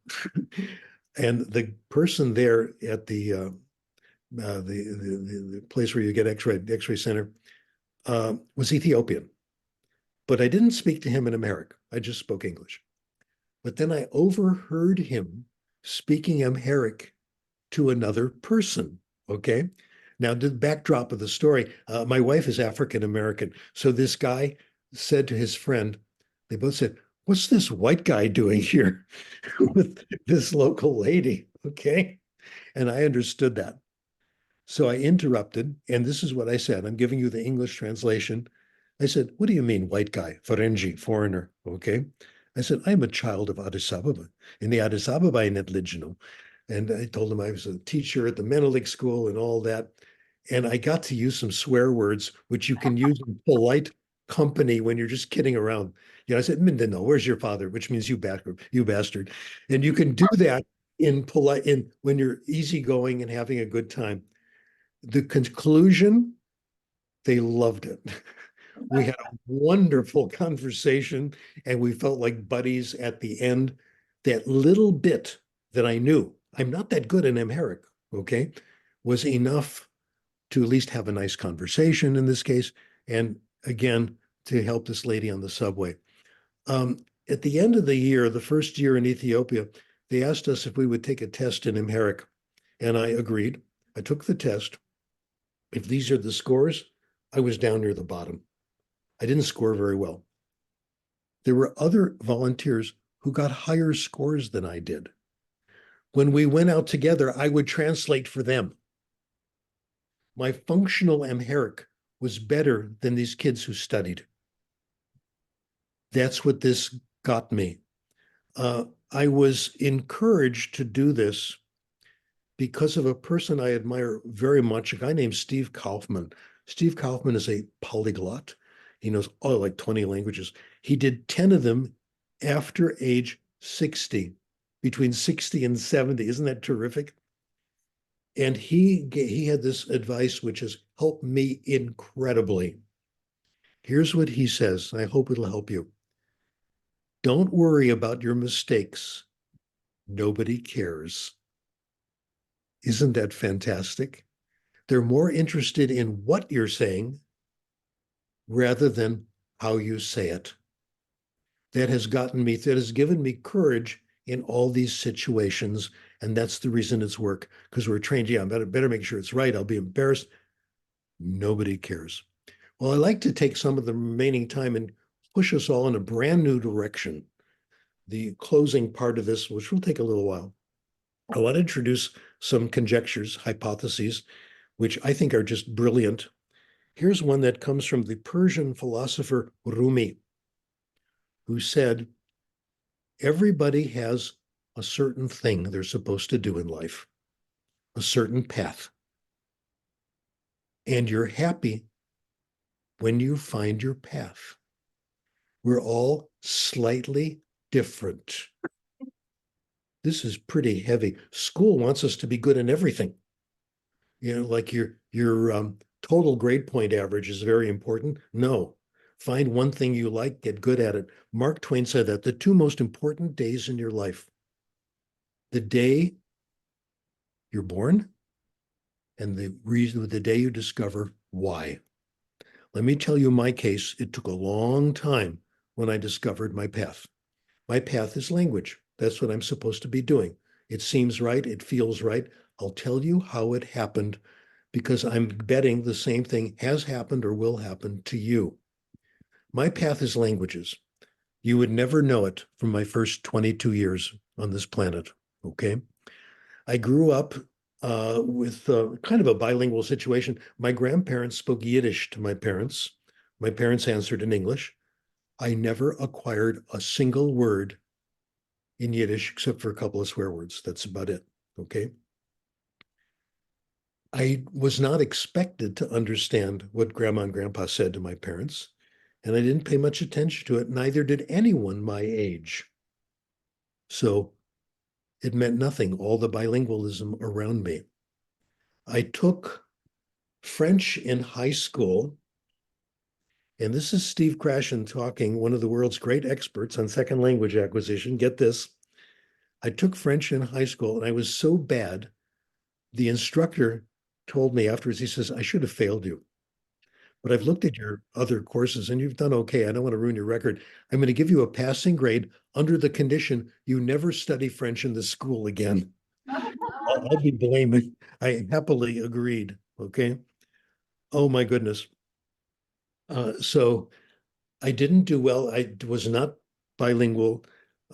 And the person there at the place where you get x-ray center, was Ethiopian. But I didn't speak to him in Amharic. I just spoke English. But then I overheard him speaking Amharic to another person. Okay. Now, the backdrop of the story, my wife is African American. So this guy said to his friend, they both said, what's this white guy doing here with this local lady? Okay. And I understood that. So I interrupted, and this is what I said. I'm giving you the English translation. I said, what do you mean, white guy, Ferengi, foreigner? Okay. I said, I'm a child of Addis Ababa. In the Addis Ababa Nedligino. And I told him I was a teacher at the Menelik School and all that. And I got to use some swear words, which you can use in polite company when you're just kidding around. I said, Mindano, where's your father? Which means you bastard. And you can do that when you're easygoing and having a good time. The conclusion, they loved it. We had a wonderful conversation and we felt like buddies at the end. That little bit that I knew, I'm not that good in Amharic, okay, was enough to at least have a nice conversation in this case. And again, to help this lady on the subway. At the end of the year, the first year in Ethiopia, they asked us if we would take a test in Amharic. And I agreed. I took the test. If these are the scores, I was down near the bottom. I didn't score very well. There were other volunteers who got higher scores than I did. When we went out together, I would translate for them. My functional Amharic was better than these kids who studied. That's what this got me. I was encouraged to do this because of a person I admire very much, a guy named Steve Kaufman. Steve Kaufman is a polyglot. He knows like 20 languages. He did 10 of them after age 60, between 60 and 70. Isn't that terrific? And he had this advice which has helped me incredibly. Here's what he says. I hope it'll help you. Don't worry about your mistakes. Nobody cares. Isn't that fantastic? They're more interested in what you're saying rather than how you say it. That has given me courage in all these situations. And that's the reason it's work, because we're trained. Yeah, I better make sure it's right. I'll be embarrassed. Nobody cares. Well, I like to take some of the remaining time and push us all in a brand new direction. The closing part of this, which will take a little while. I want to introduce some conjectures, hypotheses, which I think are just brilliant. Here's one that comes from the Persian philosopher Rumi, who said, everybody has a certain thing they're supposed to do in life, a certain path. And you're happy when you find your path. We're all slightly different. This is pretty heavy. School wants us to be good in everything. Like your total grade point average is very important. No, find one thing you like, get good at it. Mark Twain said that the two most important days in your life, the day you're born and the day you discover why. Let me tell you my case. It took a long time when I discovered my path. My path is language. That's what I'm supposed to be doing. It seems right. It feels right. I'll tell you how it happened because I'm betting the same thing has happened or will happen to you. My path is languages. You would never know it from my first 22 years on this planet, okay? I grew up with kind of a bilingual situation. My grandparents spoke Yiddish to my parents. My parents answered in English. I never acquired a single word in Yiddish except for a couple of swear words. That's about it, okay? I was not expected to understand what grandma and grandpa said to my parents, and I didn't pay much attention to it. Neither did anyone my age. So it meant nothing, all the bilingualism around me. I took French in high school, and this is Steve Krashen talking, one of the world's great experts on second language acquisition. Get this. I took French in high school, and I was so bad, the instructor told me afterwards, he says, I should have failed you. But I've looked at your other courses and you've done okay. I don't want to ruin your record. I'm going to give you a passing grade under the condition you never study French in the school again. I'll be blaming. I happily agreed. Okay. Oh my goodness. So I didn't do well. I was not bilingual.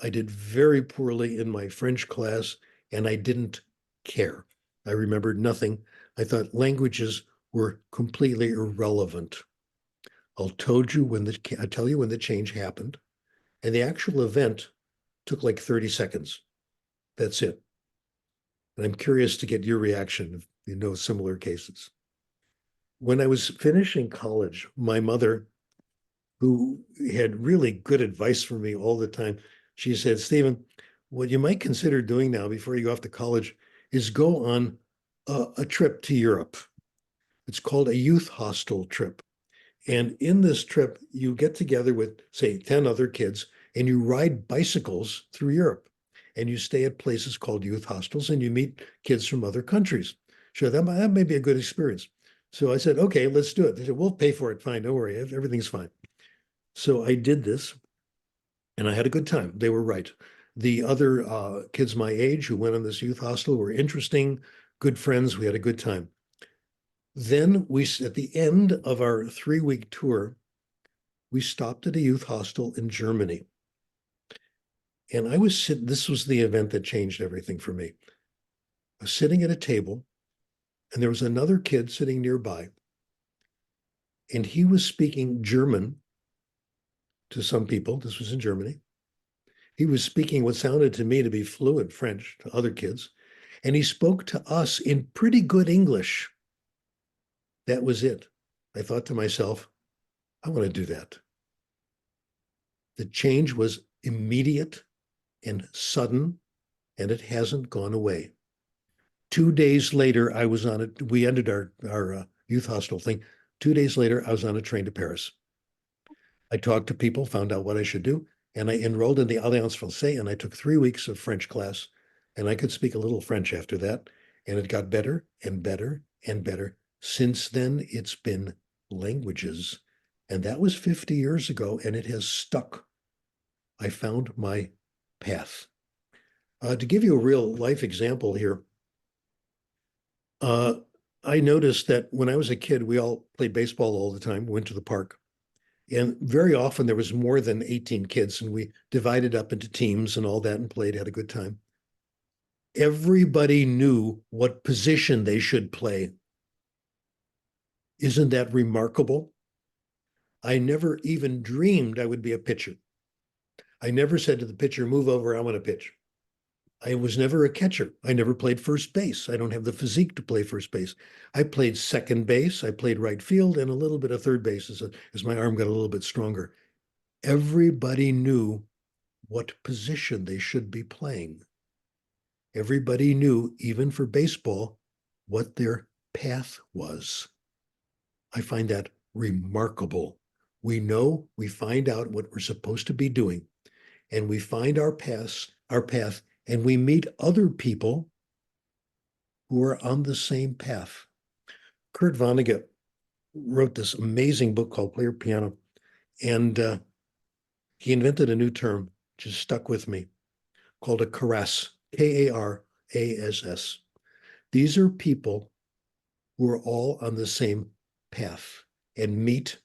I did very poorly in my French class, and I didn't care. I remembered nothing. I thought languages were completely irrelevant. I'll told you when I tell you when the change happened, and the actual event took like 30 seconds. That's it. And I'm curious to get your reaction if you know similar cases. When I was finishing college, my mother, who had really good advice for me all the time, she said, Stephen, what you might consider doing now before you go off to college is go on a trip to Europe. It's called a youth hostel trip. And in this trip, you get together with, say, 10 other kids, and you ride bicycles through Europe. And you stay at places called youth hostels, and you meet kids from other countries. Sure, that may be a good experience. So I said, okay, let's do it. They said, we'll pay for it. Fine, don't worry, everything's fine. So I did this, and I had a good time. They were right. The other kids my age who went on this youth hostel were interesting, good friends. We had a good time. Then at the end of our 3-week tour, we stopped at a youth hostel in Germany. And this was the event that changed everything for me. I was sitting at a table, and there was another kid sitting nearby, and he was speaking German to some people. This was in Germany. He was speaking what sounded to me to be fluent French to other kids, and he spoke to us in pretty good English. That was it. I thought to myself, I want to do that. The change was immediate and sudden, and it hasn't gone away. 2 days later, I was on it. We ended our youth hostel thing. 2 days later, I was on a train to Paris. I talked to people, found out what I should do, and I enrolled in the Alliance Française, and I took 3 weeks of French class, and I could speak a little French after that, and it got better and better and better. Since then, it's been languages, and that was 50 years ago, and it has stuck. I found my path. To give you a real life example here, I noticed that when I was a kid, we all played baseball all the time, went to the park. And very often there was more than 18 kids, and we divided up into teams and all that and played, had a good time. Everybody knew what position they should play. Isn't that remarkable? I never even dreamed I would be a pitcher. I never said to the pitcher, move over, I want to pitch. I was never a catcher. I never played first base. I don't have the physique to play first base. I played second base. I played right field and a little bit of third base as my arm got a little bit stronger. Everybody knew what position they should be playing. Everybody knew, even for baseball, what their path was. I find that remarkable. We know, we find out what we're supposed to be doing, and we find our path, and we meet other people who are on the same path. Kurt Vonnegut wrote this amazing book called Play Your Piano, and he invented a new term, which has stuck with me, called a karass, K-A-R-A-S-S. These are people who are all on the same path and meet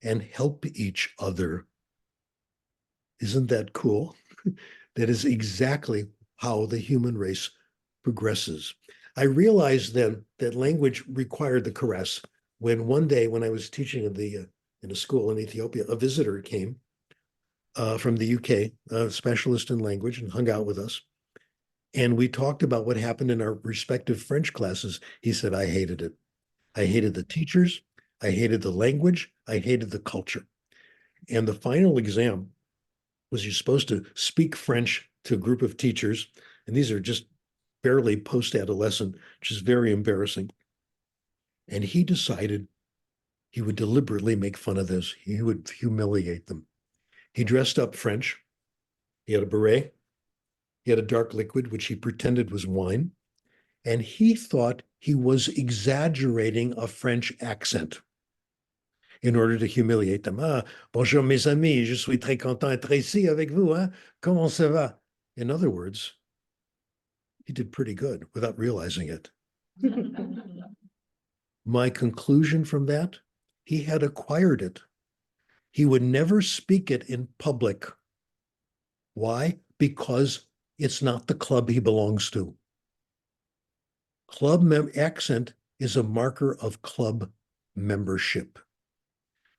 and help each other. Isn't that cool? That is exactly how the human race progresses. I realized then that language required the caress. When one day, when I was teaching in a school in Ethiopia, a visitor came from the UK, a specialist in language, and hung out with us. And we talked about what happened in our respective French classes. He said, I hated it. I hated the teachers. I hated the language. I hated the culture. And the final exam was you're supposed to speak French to a group of teachers. And these are just barely post-adolescent, which is very embarrassing. And he decided he would deliberately make fun of this. He would humiliate them. He dressed up French. He had a beret. He had a dark liquid, which he pretended was wine. And he thought he was exaggerating a French accent in order to humiliate them. Ah, bonjour mes amis, je suis très content d'être ici avec vous. Hein? Comment ça va? In other words, he did pretty good without realizing it. My conclusion from that, he had acquired it. He would never speak it in public. Why? Because it's not the club he belongs to. Club accent is a marker of club membership.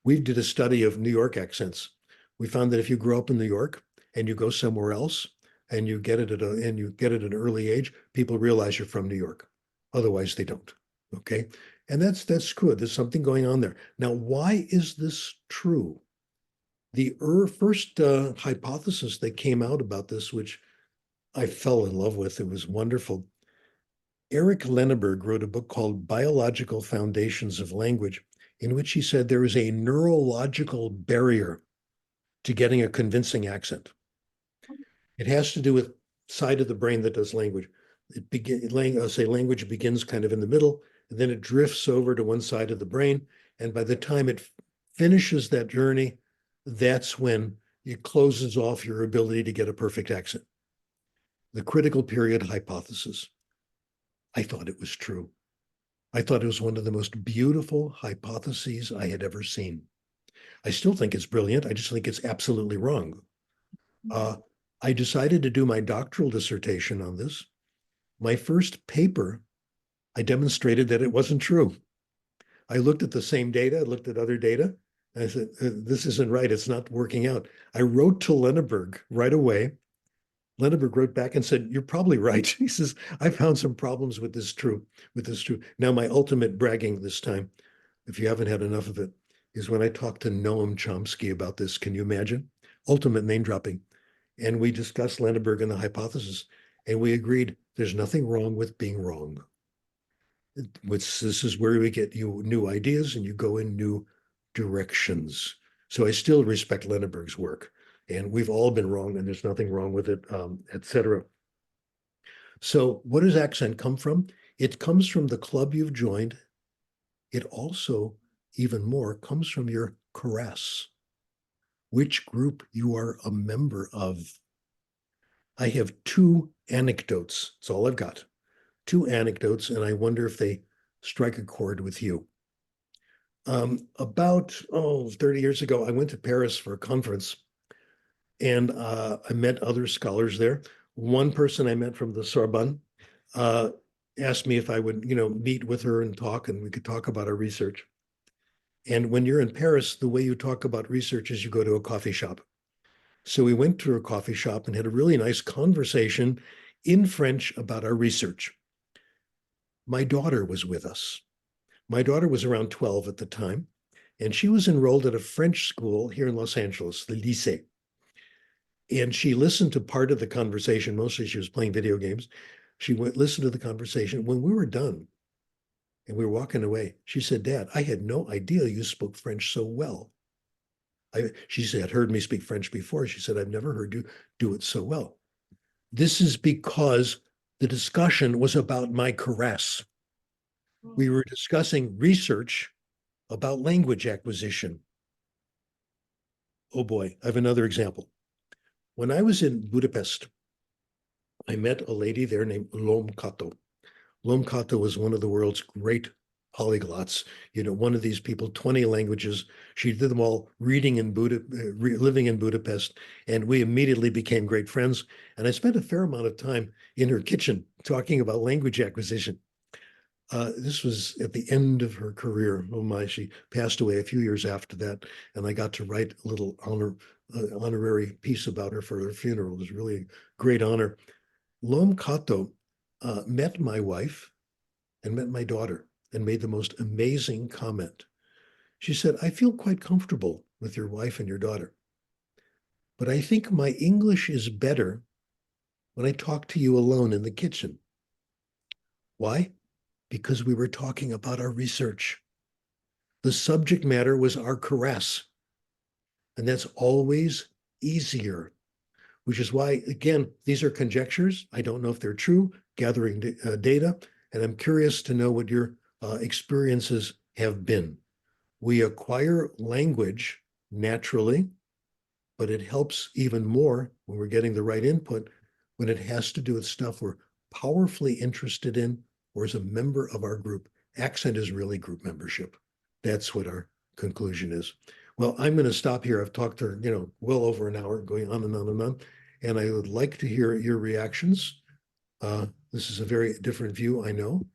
We did a study of New York accents. We found that if you grow up in New York and you go somewhere else and you get it at an early age, people realize you're from New York. Otherwise, they don't. Okay, and that's good. There's something going on there. Now, why is this true? The first hypothesis that came out about this, which I fell in love with, it was wonderful. Eric Lenneberg wrote a book called Biological Foundations of Language, in which he said there is a neurological barrier to getting a convincing accent. It has to do with side of the brain that does language. Language begins kind of in the middle, and then it drifts over to one side of the brain. And by the time it finishes that journey, that's when it closes off your ability to get a perfect accent. The critical period hypothesis. I thought it was true. I thought it was one of the most beautiful hypotheses I had ever seen. I still think it's brilliant. I just think it's absolutely wrong. I decided to do my doctoral dissertation on this. My first paper, I demonstrated that it wasn't true. I looked at the same data, I looked at other data, and I said, this isn't right. It's not working out. I wrote to Lenneberg right away. Lenneberg wrote back and said, you're probably right. He says, I found some problems with this true. Now, my ultimate bragging this time, if you haven't had enough of it, is when I talked to Noam Chomsky about this. Can you imagine? Ultimate name dropping. And we discussed Lenneberg and the hypothesis, and we agreed there's nothing wrong with being wrong. This is where we get you new ideas and you go in new directions. So I still respect Lenneberg's work. And we've all been wrong, and there's nothing wrong with it, etc. So what does accent come from? It comes from the club you've joined. It also, even more, comes from your caress, which group you are a member of. I have two anecdotes. That's all I've got. Two anecdotes, and I wonder if they strike a chord with you. About 30 years ago, I went to Paris for a conference. And I met other scholars there. One person I met from the Sorbonne asked me if I would, meet with her and talk, and we could talk about our research. And when you're in Paris, the way you talk about research is you go to a coffee shop. So we went to a coffee shop and had a really nice conversation in French about our research. My daughter was with us. My daughter was around 12 at the time, and she was enrolled at a French school here in Los Angeles, the Lycée. And she listened to part of the conversation. Mostly she was playing video games. She listened to the conversation. When we were done and we were walking away, she said, Dad, I had no idea you spoke French so well. She said, heard me speak French before. She said, I've never heard you do it so well. This is because the discussion was about my caress. We were discussing research about language acquisition. Oh boy, I have another example. When I was in Budapest, I met a lady there named Lom Kato. Lom Kato was one of the world's great polyglots. One of these people, 20 languages. She did them all living in Budapest, and we immediately became great friends. And I spent a fair amount of time in her kitchen talking about language acquisition. This was at the end of her career. Oh my, she passed away a few years after that, and I got to write a little honorary piece about her for her funeral. It was really a great honor. Lom Kato met my wife and met my daughter and made the most amazing comment. She said, "I feel quite comfortable with your wife and your daughter, but I think my English is better when I talk to you alone in the kitchen." Why? Because we were talking about our research. The subject matter was our caress. And that's always easier, which is why, again, these are conjectures. I don't know if they're true, gathering data, and I'm curious to know what your experiences have been. We acquire language naturally, but it helps even more when we're getting the right input, when it has to do with stuff we're powerfully interested in or as a member of our group. Accent is really group membership. That's what our conclusion is. Well, I'm going to stop here. I've talked to her, well over an hour, going on and on and on. And I would like to hear your reactions. This is a very different view, I know,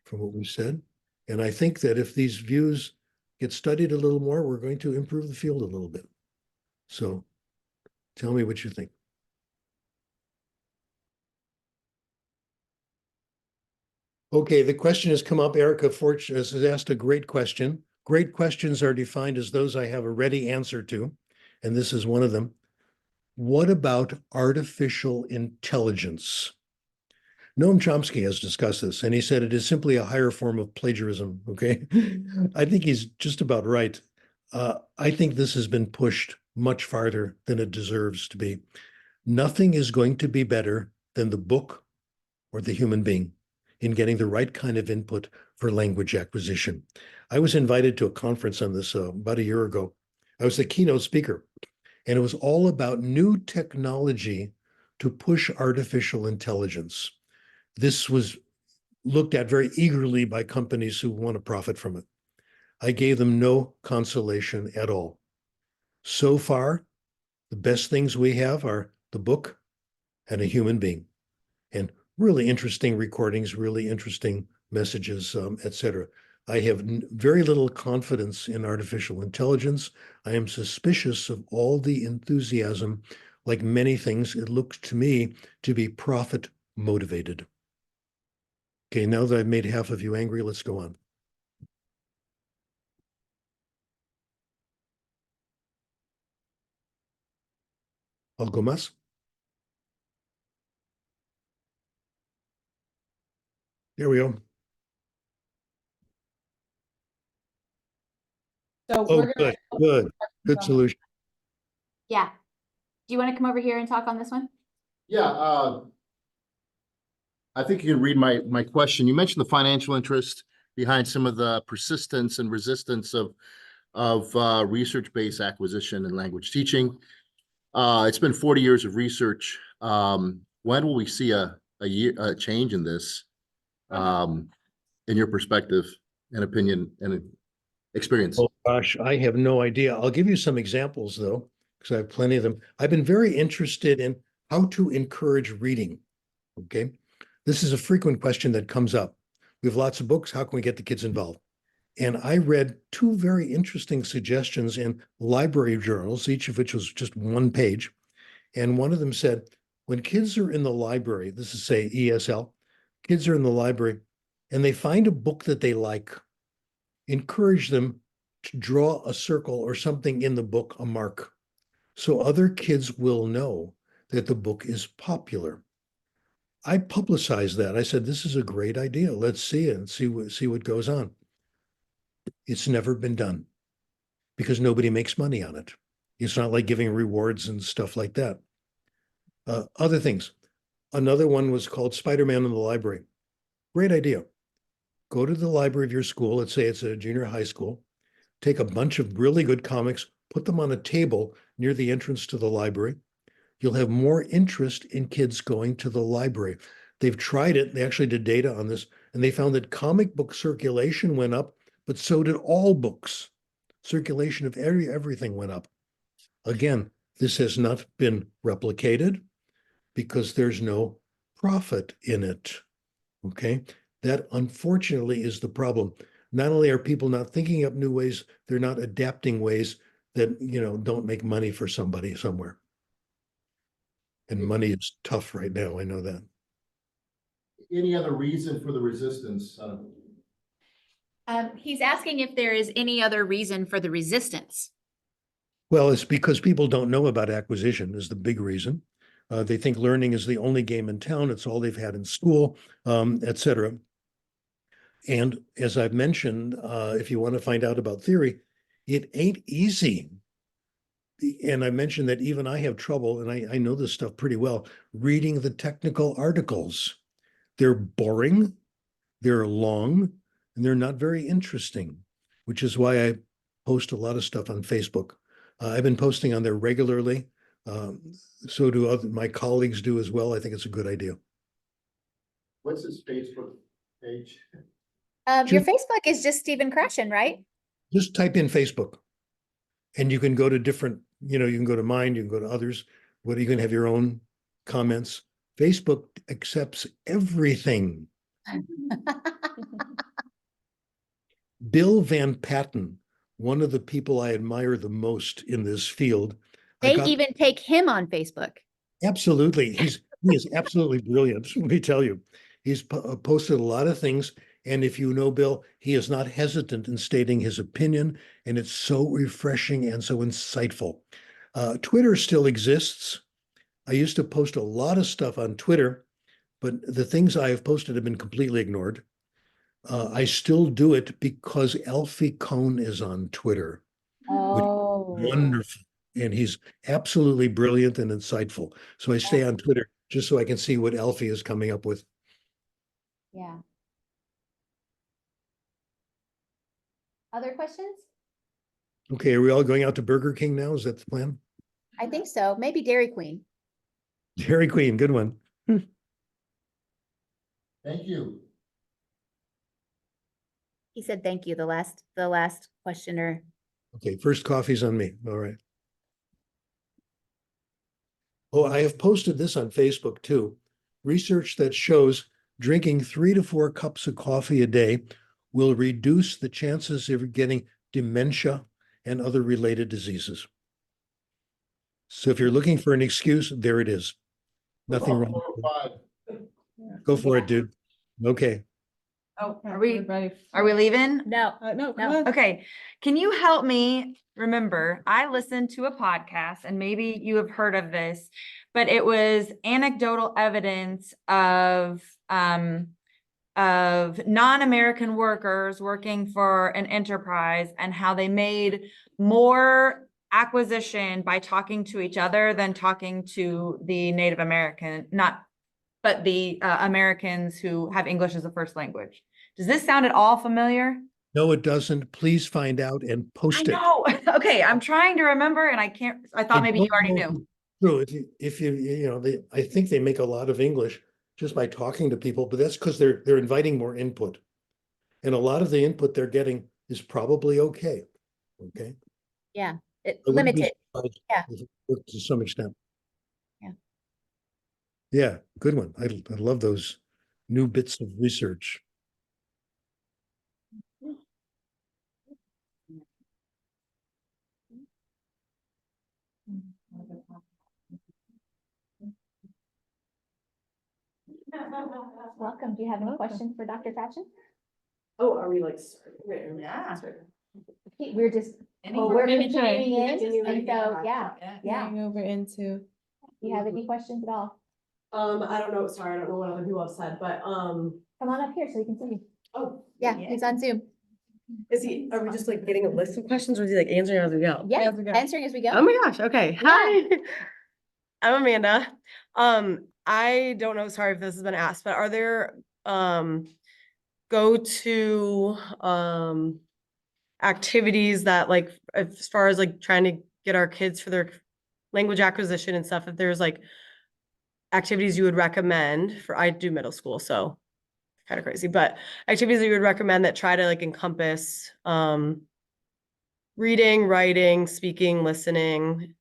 from what we said. And I think that if these views get studied a little more, we're going to improve the field a little bit. So tell me what you think. Okay, the question has come up. Erica has asked a great question. Great questions are defined as those I have a ready answer to, and this is one of them. What about artificial intelligence? Noam Chomsky has discussed this, and he said it is simply a higher form of plagiarism, okay? I think he's just about right. I think this has been pushed much farther than it deserves to be. Nothing is going to be better than the book or the human being in getting the right kind of input for language acquisition. I was invited to a conference on this about a year ago. I was the keynote speaker, and it was all about new technology to push artificial intelligence. This was looked at very eagerly by companies who want to profit from it. I gave them no consolation at all. So far, the best things we have are the book and a human being, and really interesting recordings, really interesting messages, etc. I have very little confidence in artificial intelligence. I am suspicious of all the enthusiasm. Like many things, it looks to me to be profit motivated. Okay, now that I've made half of you angry, let's go on. Algo más? There we go. So Oh, we're gonna. good solution. Yeah. Do you want to come over here and talk on this one? Yeah, I think you can read my question. You mentioned the financial interest behind some of the persistence and resistance of research-based acquisition and language teaching. It's been 40 years of research. When will we see a change in this, in your perspective and opinion and experience? Oh gosh, I have no idea. I'll give you some examples though, because I have plenty of them. I've been very interested in how to encourage reading. Okay. This is a frequent question that comes up. We have lots of books. How can we get the kids involved? And I read two very interesting suggestions in library journals, each of which was just one page. And one of them said, when kids are in the library, this is say ESL, kids are in the library and they find a book that they like, encourage them to draw a circle or something in the book, a mark, so other kids will know that the book is popular. I publicized that. I said, this is a great idea. Let's see it and see what goes on. It's never been done because nobody makes money on it. It's not like giving rewards and stuff like that. Other things. Another one was called Spider-Man in the Library. Great idea. Go to the library of your school. Let's say it's a junior high school. Take a bunch of really good comics, put them on a table near the entrance to the library. You'll have more interest in kids going to the library. They've tried it. They actually did data on this. And they found that comic book circulation went up, but so did all books. Circulation of everything went up. Again, this has not been replicated because there's no profit in it. Okay, that unfortunately is the problem. Not only are people not thinking up new ways, they're not adapting ways that, don't make money for somebody somewhere. And money is tough right now, I know that. Any other reason for the resistance? He's asking if there is any other reason for the resistance. Well, it's because people don't know about acquisition is the big reason. They think learning is the only game in town. It's all they've had in school, et cetera. And as I've mentioned, if you want to find out about theory, it ain't easy. And I mentioned that even I have trouble, and I know this stuff pretty well, reading the technical articles. They're boring, they're long, and they're not very interesting, which is why I post a lot of stuff on Facebook. I've been posting on there regularly. So do my colleagues do as well. I think it's a good idea. What's his Facebook page? Your Facebook is just Stephen Krashen, right? Just type in Facebook. And you can go to different, you can go to mine, you can go to others, you can have your own comments. Facebook accepts everything. Bill Van Patten, one of the people I admire the most in this field. They even take him on Facebook. Absolutely. He is absolutely brilliant. Let me tell you, he's posted a lot of things. And if you know Bill, he is not hesitant in stating his opinion. And it's so refreshing and so insightful. Twitter still exists. I used to post a lot of stuff on Twitter, but the things I have posted have been completely ignored. I still do it because Alfie Kohn is on Twitter. Oh, Wonderful. And he's absolutely brilliant and insightful. So I stay on Twitter just so I can see what Alfie is coming up with. yeah. Other questions? Okay, are we all going out to Burger King now? Is that the plan? I think so. Maybe Dairy Queen. Dairy Queen, good one. Thank you. He said, thank you. The last questioner. Okay, first coffee's on me. All right. Oh, I have posted this on Facebook too. Research that shows drinking 3 to 4 cups of coffee a day will reduce the chances of getting dementia and other related diseases. So if you're looking for an excuse, there it is. Nothing wrong. Go for it, dude. Okay. Oh, Are we ready? Are we leaving? No, No, come No. on. Okay. Can you help me remember? I listened to a podcast and maybe you have heard of this, but it was anecdotal evidence of non-American workers working for an enterprise and how they made more acquisition by talking to each other than talking to the Native American, but the Americans who have English as a first language. Does this sound at all familiar? No, it doesn't. Please find out and post it. No. Okay, I'm trying to remember and I can't, I thought maybe you already knew. True. If you I think they make a lot of English just by talking to people, but that's because they're inviting more input. And a lot of the input they're getting is probably okay. Okay. yeah, I wouldn't be limited. surprised Yeah. if it worked to some extent. Yeah. Yeah, good one. I love those new bits of research. Welcome. Do you have any Welcome. questions for Dr. Krashen? Oh, are we like? Yeah. We're just, Oh, we're maybe continuing in, Continuing. and so, yeah. Going over into. Do you have any questions at all? I don't know, sorry, I don't know what other people have said, but, Come on up here so we can see you. oh, Yeah, he's on Zoom. are we just like getting a list of questions or is he like answering as we go? Yeah, As we go. answering as we go. Oh my gosh, okay, hi. I'm Amanda. I don't know, sorry if this has been asked, but are there, go-to, activities that like, as far as like trying to get our kids for their language acquisition and stuff, if there's like activities you would recommend for, I do middle school, so kind of crazy, but activities that you would recommend that try to like encompass reading, writing, speaking, listening,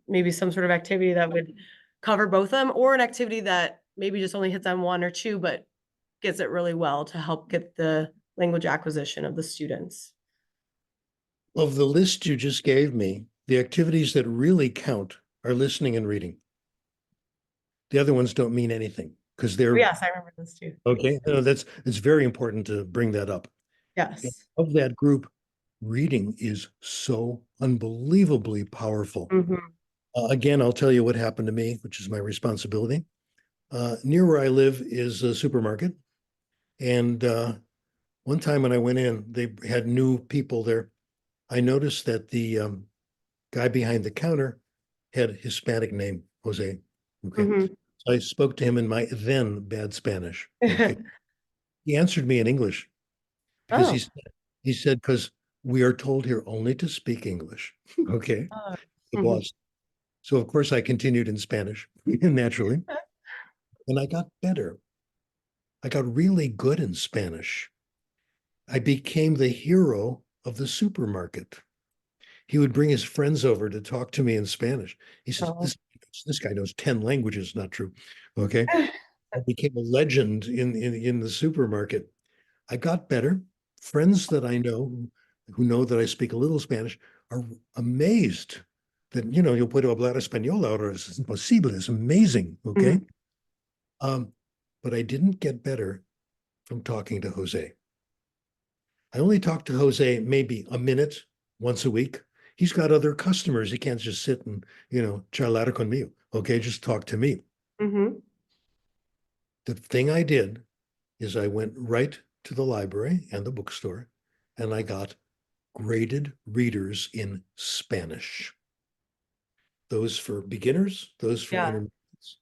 maybe some sort of activity that would cover both of them, or an activity that maybe just only hits on one or two, but gets it really well to help get the language acquisition of the students. Of the list you just gave me, the activities that really count are listening and reading. The other ones don't mean anything because they're Yes, I remember this too. okay. No, it's very important to bring that up. And Yes. of that group, reading is so unbelievably powerful. Mhm. Again, I'll tell you what happened to me, which is my responsibility. Near where I live is a supermarket. And one time when I went in, they had new people there. I noticed that the guy behind the counter had a Hispanic name, Jose. Okay. Mhm. So I spoke to him in my then bad Spanish. Okay. He answered me in English because Oh. he said, because we are told here only to speak English. Okay. Oh. The Mhm. boss. So of course I continued in Spanish naturally. And I got better. I got really good in Spanish. I became the hero of the supermarket. He would bring his friends over to talk to me in Spanish. He says, Oh. this guy knows 10 languages, not true. Okay. I became a legend in the supermarket. I got better. Friends that I know who know that I speak a little Spanish are amazed that, yo puedo hablar español ahora, es imposible, it's amazing. Okay. But I didn't get better from talking to Jose. I only talk to Jose maybe a minute once a week. He's got other customers. He can't just sit and, charlar conmigo. Okay, just talk to me. Mhm. The thing I did is I went right to the library and the bookstore and I got graded readers in Spanish. Those for beginners, those for Yeah. intermediates.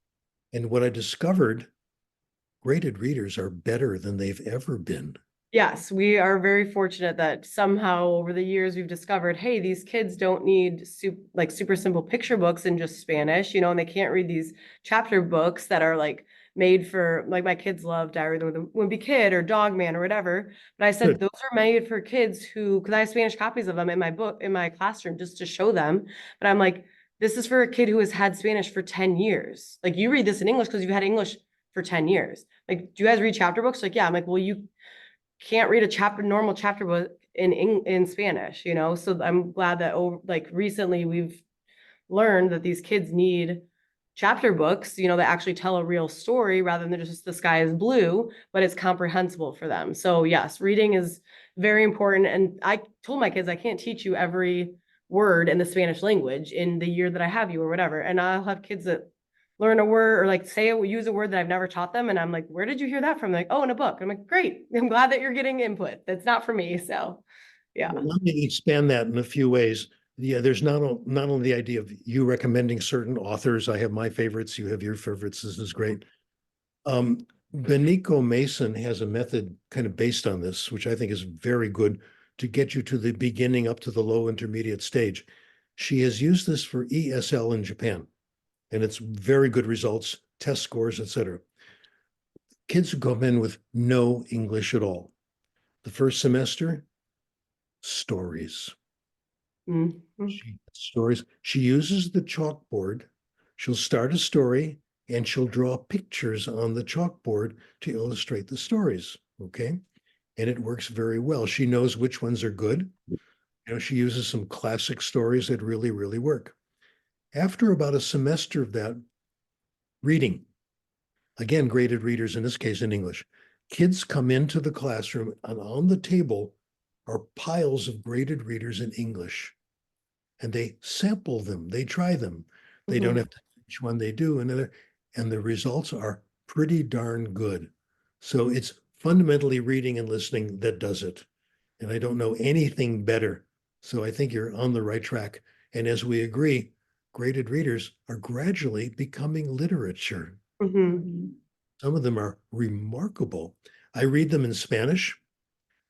And what I discovered, graded readers are better than they've ever been. Yes, we are very fortunate that somehow over the years we've discovered, hey, these kids don't need super simple picture books in just Spanish, and they can't read these chapter books that are like made for, like, my kids love Diary of the Wimpy Kid or Dog Man or whatever. But I said Good. those are made for kids because I have Spanish copies of them in my classroom just to show them. But I'm like, this is for a kid who has had Spanish for 10 years. Like, you read this in English because you've had English for 10 years. Like, do you guys read chapter books? Like, yeah. I'm like, well, you can't read a normal chapter book in Spanish, So I'm glad that recently we've learned that these kids need chapter books, that actually tell a real story rather than just the sky is blue, but it's comprehensible for them. So yes, reading is very important. And I told my kids I can't teach you every word in the Spanish language in the year that I have you or whatever. And I'll have kids that learn a word or use a word that I've never taught them. And I'm like, where did you hear that from? They're like, oh, in a book. I'm like, great. I'm glad that you're getting input. That's not for me. So yeah. Well, let me expand that in a few ways. Yeah, there's not only the idea of you recommending certain authors. I have my favorites. You have your favorites. This is great. Benico Mason has a method kind of based on this, which I think is very good to get you to the beginning up to the low intermediate stage. She has used this for ESL in Japan, and it's very good results, test scores, etc. Kids who come in with no English at all. The first semester, stories. Stories. She uses the chalkboard. She'll start a story and she'll draw pictures on the chalkboard to illustrate the stories. Okay. And it works very well. She knows which ones are good. She uses some classic stories that really, really work. After about a semester of that, reading, again, graded readers, in this case in English, kids come into the classroom and on the table are piles of graded readers in English. And they sample them, they try them. They don't have to which one they do, and the results are pretty darn good. So it's fundamentally reading and listening that does it. And I don't know anything better. So I think you're on the right track. And as we agree, graded readers are gradually becoming literature. Some of them are remarkable. I read them in Spanish.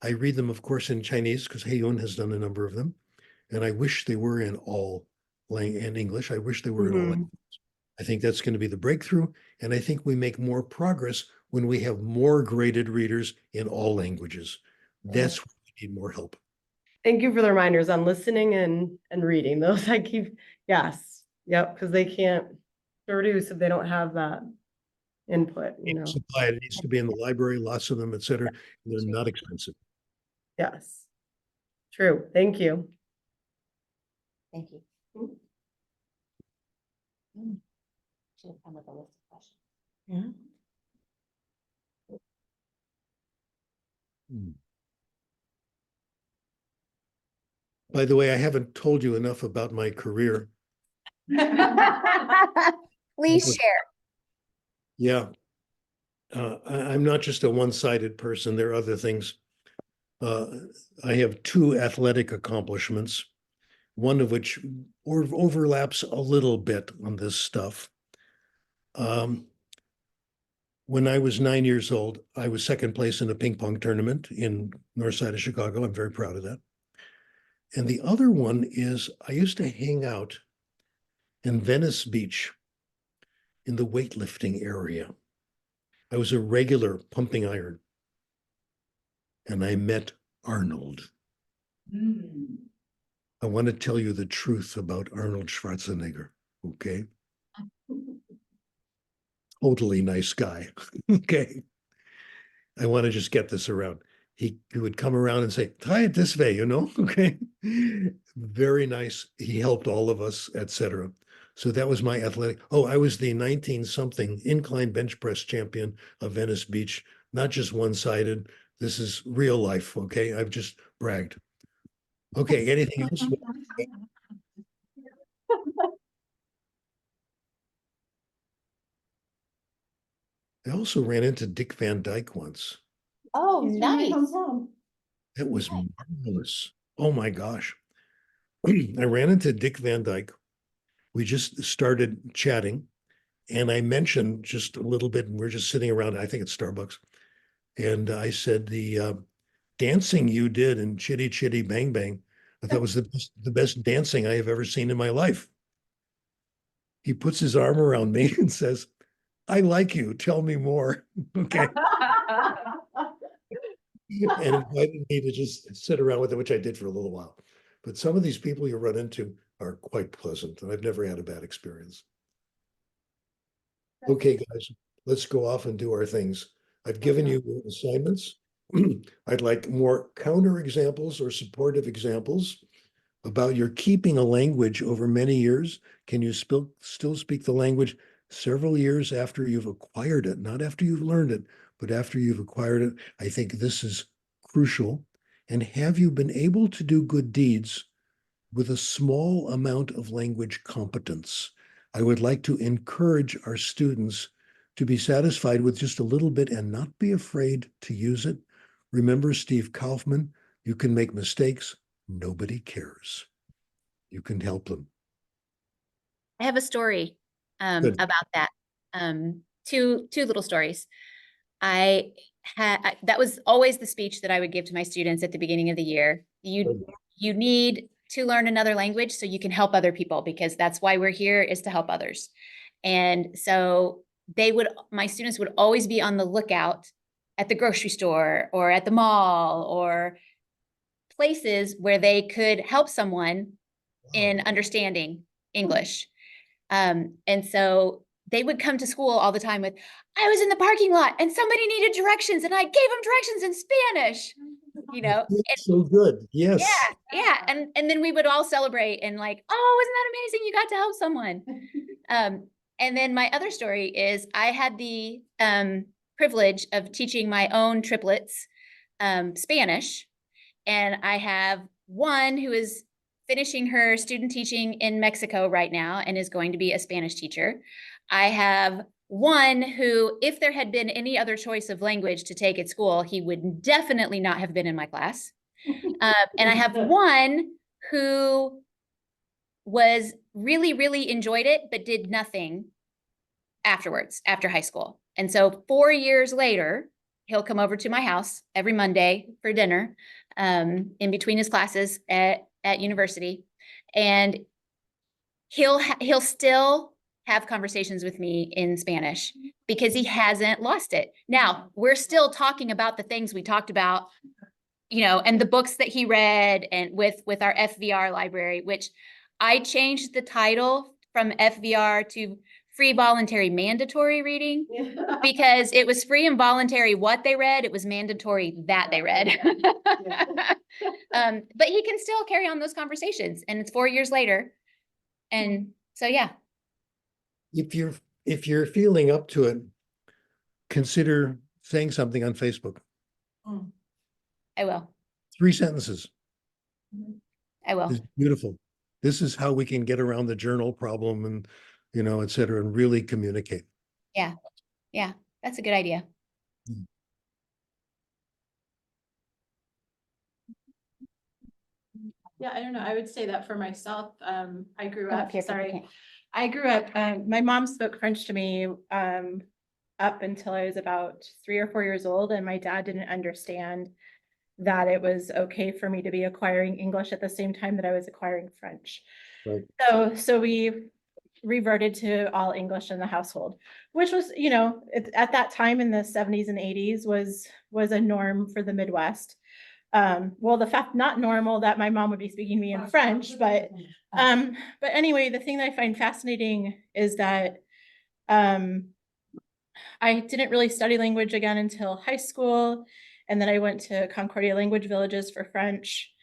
I read them, of course, in Chinese because Heiyun has done a number of them. And I wish they were in all and English. I wish they were in all languages. I think that's going to be the breakthrough. And I think we make more progress when we have more graded readers in all languages. That's where we need more help. Thank you for the reminders on listening and reading. Those I keep, yes, yep, because they can't produce if they don't have that input, you know. Supply, it needs to be in the library, lots of them, et cetera. They're not expensive. Yes. True. Thank you. Thank you. Should have come with a list of questions. Yeah. By the way, I haven't told you enough about my career. Please share. Yeah. I'm not just a one-sided person. There are other things. I have 2 athletic accomplishments, one of which overlaps a little bit on this stuff. When I was 9 years old, I was second place in a ping pong tournament in north side of Chicago. I'm very proud of that. And the other one is I used to hang out in Venice Beach in the weightlifting area. I was a regular pumping iron. And I met Arnold. I want to tell you the truth about Arnold Schwarzenegger, okay? Totally nice guy, okay? I want to just get this around. He would come around and say, try it this way, you know, okay? Very nice. He helped all of us, etc. So that was my athletic. Oh, I was the 19-something incline bench press champion of Venice Beach, not just one-sided. This is real life, okay? I've just bragged. Okay, anything else? I also ran into Dick Van Dyke once. Oh, He's from my nice. hometown. That was marvelous. Oh my gosh. I ran into Dick Van Dyke. We just started chatting, and I mentioned just a little bit, and we're just sitting around, I think it's Starbucks. And I said, the dancing you did in Chitty Chitty Bang Bang, I thought was the best dancing I have ever seen in my life. He puts his arm around me and says, I like you, tell me more. Okay. And invited me to just sit around with it, which I did for a little while. But some of these people you run into are quite pleasant, and I've never had a bad experience. Okay, guys, let's go off and do our things. I've given you assignments. I'd like more counter examples or supportive examples about your keeping a language over many years. Can you still speak the language several years after you've acquired it, not after you've learned it, but after you've acquired it? I think this is crucial. And have you been able to do good deeds with a small amount of language competence? I would like to encourage our students to be satisfied with just a little bit and not be afraid to use it. Remember Steve Kaufman, you can make mistakes. Nobody cares. You can help them. I have a story Good. about that. Two little stories. That was always the speech that I would give to my students at the beginning of the year. You need to learn another language so you can help other people, because that's why we're here, is to help others. And so my students would always be on the lookout at the grocery store or at the mall or places where they could help someone in understanding English. And so they would come to school all the time with, I was in the parking lot and somebody needed directions and I gave them directions in Spanish, you know. So good. Yes. Yeah. And then we would all celebrate and like, oh, isn't that amazing? You got to help someone. And then my other story is I had the privilege of teaching my own triplets Spanish. And I have one who is finishing her student teaching in Mexico right now and is going to be a Spanish teacher. I have one who, if there had been any other choice of language to take at school, he would definitely not have been in my class. And I have one who was really enjoyed it, but did nothing afterwards, after high school. And so 4 years later, he'll come over to my house every Monday for dinner in between his classes at university. And he'll still have conversations with me in Spanish because he hasn't lost it. Now, we're still talking about the things we talked about, and the books that he read, and with our FVR library, which I changed the title from FVR to free, voluntary, mandatory reading, because it was free and voluntary what they read. It was mandatory that they read. But he can still carry on those conversations, and it's 4 years later. And so, yeah. If you're feeling up to it, consider saying something on Facebook. I will. 3 sentences. I will. It's beautiful. This is how we can get around the journal problem and, et cetera, and really communicate. Yeah. That's a good idea. Yeah, I don't know. I would say that for myself. I grew Come up, up here, people sorry. can't- I grew up, my mom spoke French to me up until I was about 3 or 4 years old, and my dad didn't understand that it was okay for me to be acquiring English at the same time that I was acquiring French. Right. So we reverted to all English in the household, which was, at that time in the 70s and 80s was a norm for the Midwest. Well, the fact not normal that my mom would be speaking to me in French, but anyway, the thing that I find fascinating is that I didn't really study language again until high school. And then I went to Concordia Language Villages for French.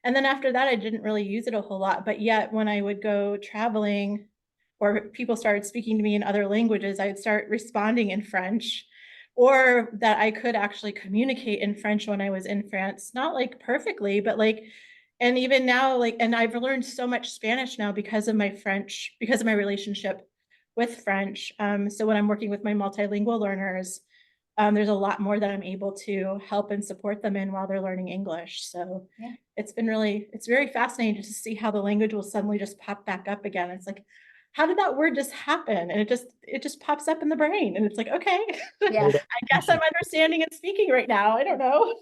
And then after that, I didn't really use it a whole lot. But yet when I would go traveling or people started speaking to me in other languages, I would start responding in French, or that I could actually communicate in French when I was in France, not like perfectly, but like, and even now, like, and I've learned so much Spanish now because of my French, because of my relationship with French. So when I'm working with my multilingual learners, there's a lot more that I'm able to help and support them in while they're learning English. So Yeah. it's very fascinating to see how the language will suddenly just pop back up again. It's like, how did that word just happen? And it just pops up in the brain. And it's like, okay, Yeah. I guess I'm understanding and speaking right now. I don't know.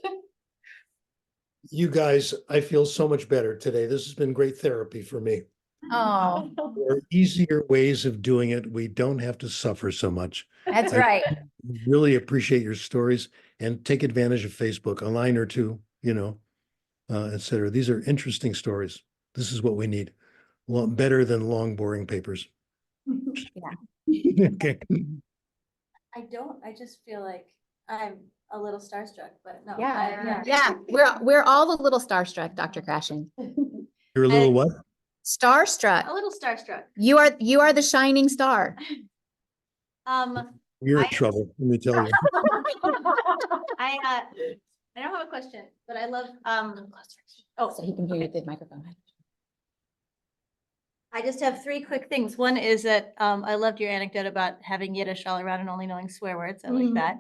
You guys, I feel so much better today. This has been great therapy for me. Oh, There are easier ways of doing it. We don't have to suffer so much. that's I right. Really appreciate your stories, and take advantage of Facebook, a line or two, et cetera. These are interesting stories. This is what we need. Well, better than long, boring papers. Okay. I just feel like I'm a little starstruck, but no. Yeah. We're all a little starstruck, Dr. Krashen. You're a little what? Starstruck. A little starstruck. You are the shining star. You're in trouble, let me tell you. I don't have a question, but I love, So he can hear you through the microphone. I just have 3 quick things. One is that, I loved your anecdote about having Yiddish all around and only knowing swear words. I like that.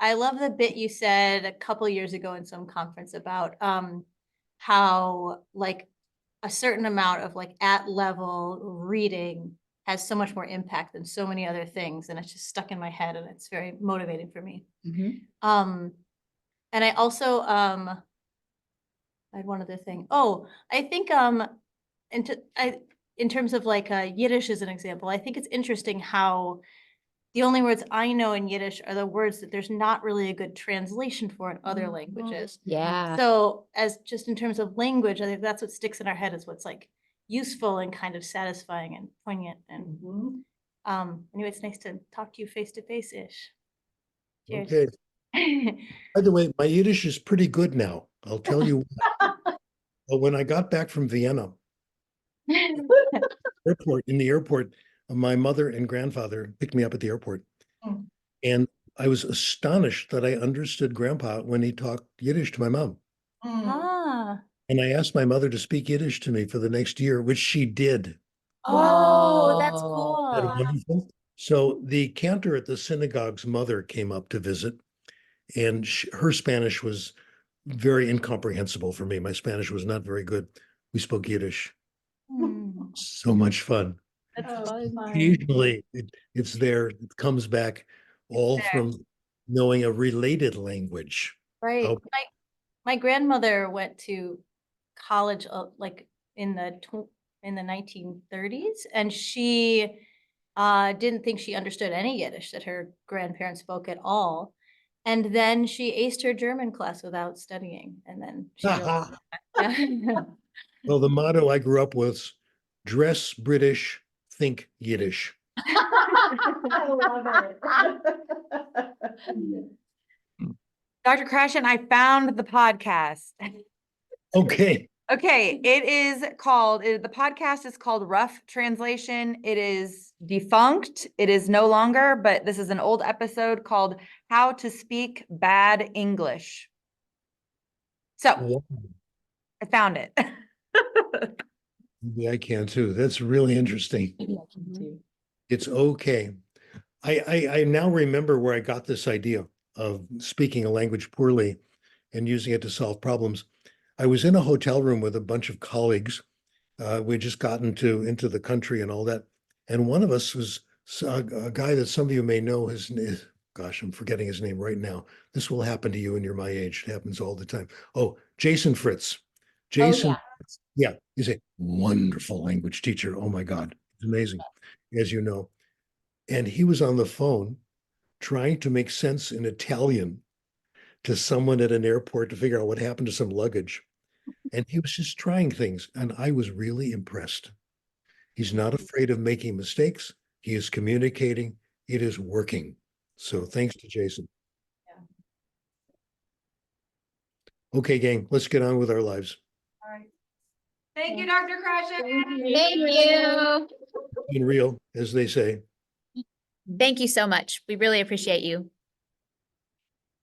I love the bit you said a couple years ago in some conference about, how like a certain amount of like at level reading has so much more impact than so many other things. And it's just stuck in my head, and it's very motivating for me. And I also, I had one other thing. Oh, I think, in terms of like, Yiddish as an example, I think it's interesting how the only words I know in Yiddish are the words that there's not really a good translation for in other languages. Yeah. So as just in terms of language, I think that's what sticks in our head, is what's like useful and kind of satisfying and poignant. And anyway, it's nice to talk to you face to face-ish. Cheers. Okay. By the way, my Yiddish is pretty good now. I'll tell you. But when I got back from Vienna, in the airport, my mother and grandfather picked me up at the airport. And I was astonished that I understood Grandpa when he talked Yiddish to my mom. Ah. And I asked my mother to speak Yiddish to me for the next year, which she did. Oh, that's Isn't that cool. wonderful? So the cantor at the synagogue's mother came up to visit, and her Spanish was very incomprehensible for me. My Spanish was not very good. We spoke Yiddish. So much fun. That's fun. Occasionally, it's there. It comes back all from knowing a related language. Right. Oh. My grandmother went to college like in the 1930s, and she didn't think she understood any Yiddish that her grandparents spoke at all. And then she aced her German class without studying, and then she realized, yeah. Well, the motto I grew up with, dress British, think Yiddish. I love it. Dr. Krashen, I found the podcast. Okay. Okay, it is called, the podcast is called Rough Translation. It is defunct. It is no longer, but this is an old episode called How to Speak Bad English. So Wow. I found it. Maybe I can too. That's really interesting. It's okay. I now remember where I got this idea of speaking a language poorly and using it to solve problems. I was in a hotel room with a bunch of colleagues. We'd just gotten into the country and all that. And one of us was a guy that some of you may know. Gosh, I'm forgetting his name right now. This will happen to you when you're my age. It happens all the time. Oh, Jason Fritz. Jason, yeah, he's a wonderful language teacher. Oh my God, it's amazing, as you know. And he was on the phone trying to make sense in Italian to someone at an airport to figure out what happened to some luggage. And he was just trying things. And I was really impressed. He's not afraid of making mistakes. He is communicating. It is working. So thanks to Jason. Okay, gang, let's get on with our lives. All right. Thank you, Dr. Krashen. Thank you. In real, as they say. Thank you so much. We really appreciate you.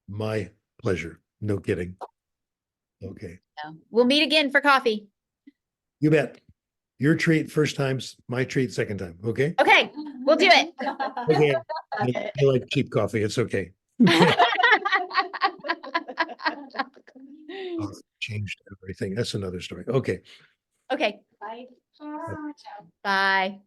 My pleasure. No kidding. Okay. We'll meet again for coffee. You bet. Your treat first time, my treat second time. Okay. Okay, we'll do it. Okay. I like cheap coffee. It's okay. Oh, changed everything. That's another story. Okay. Okay. Bye. Bye.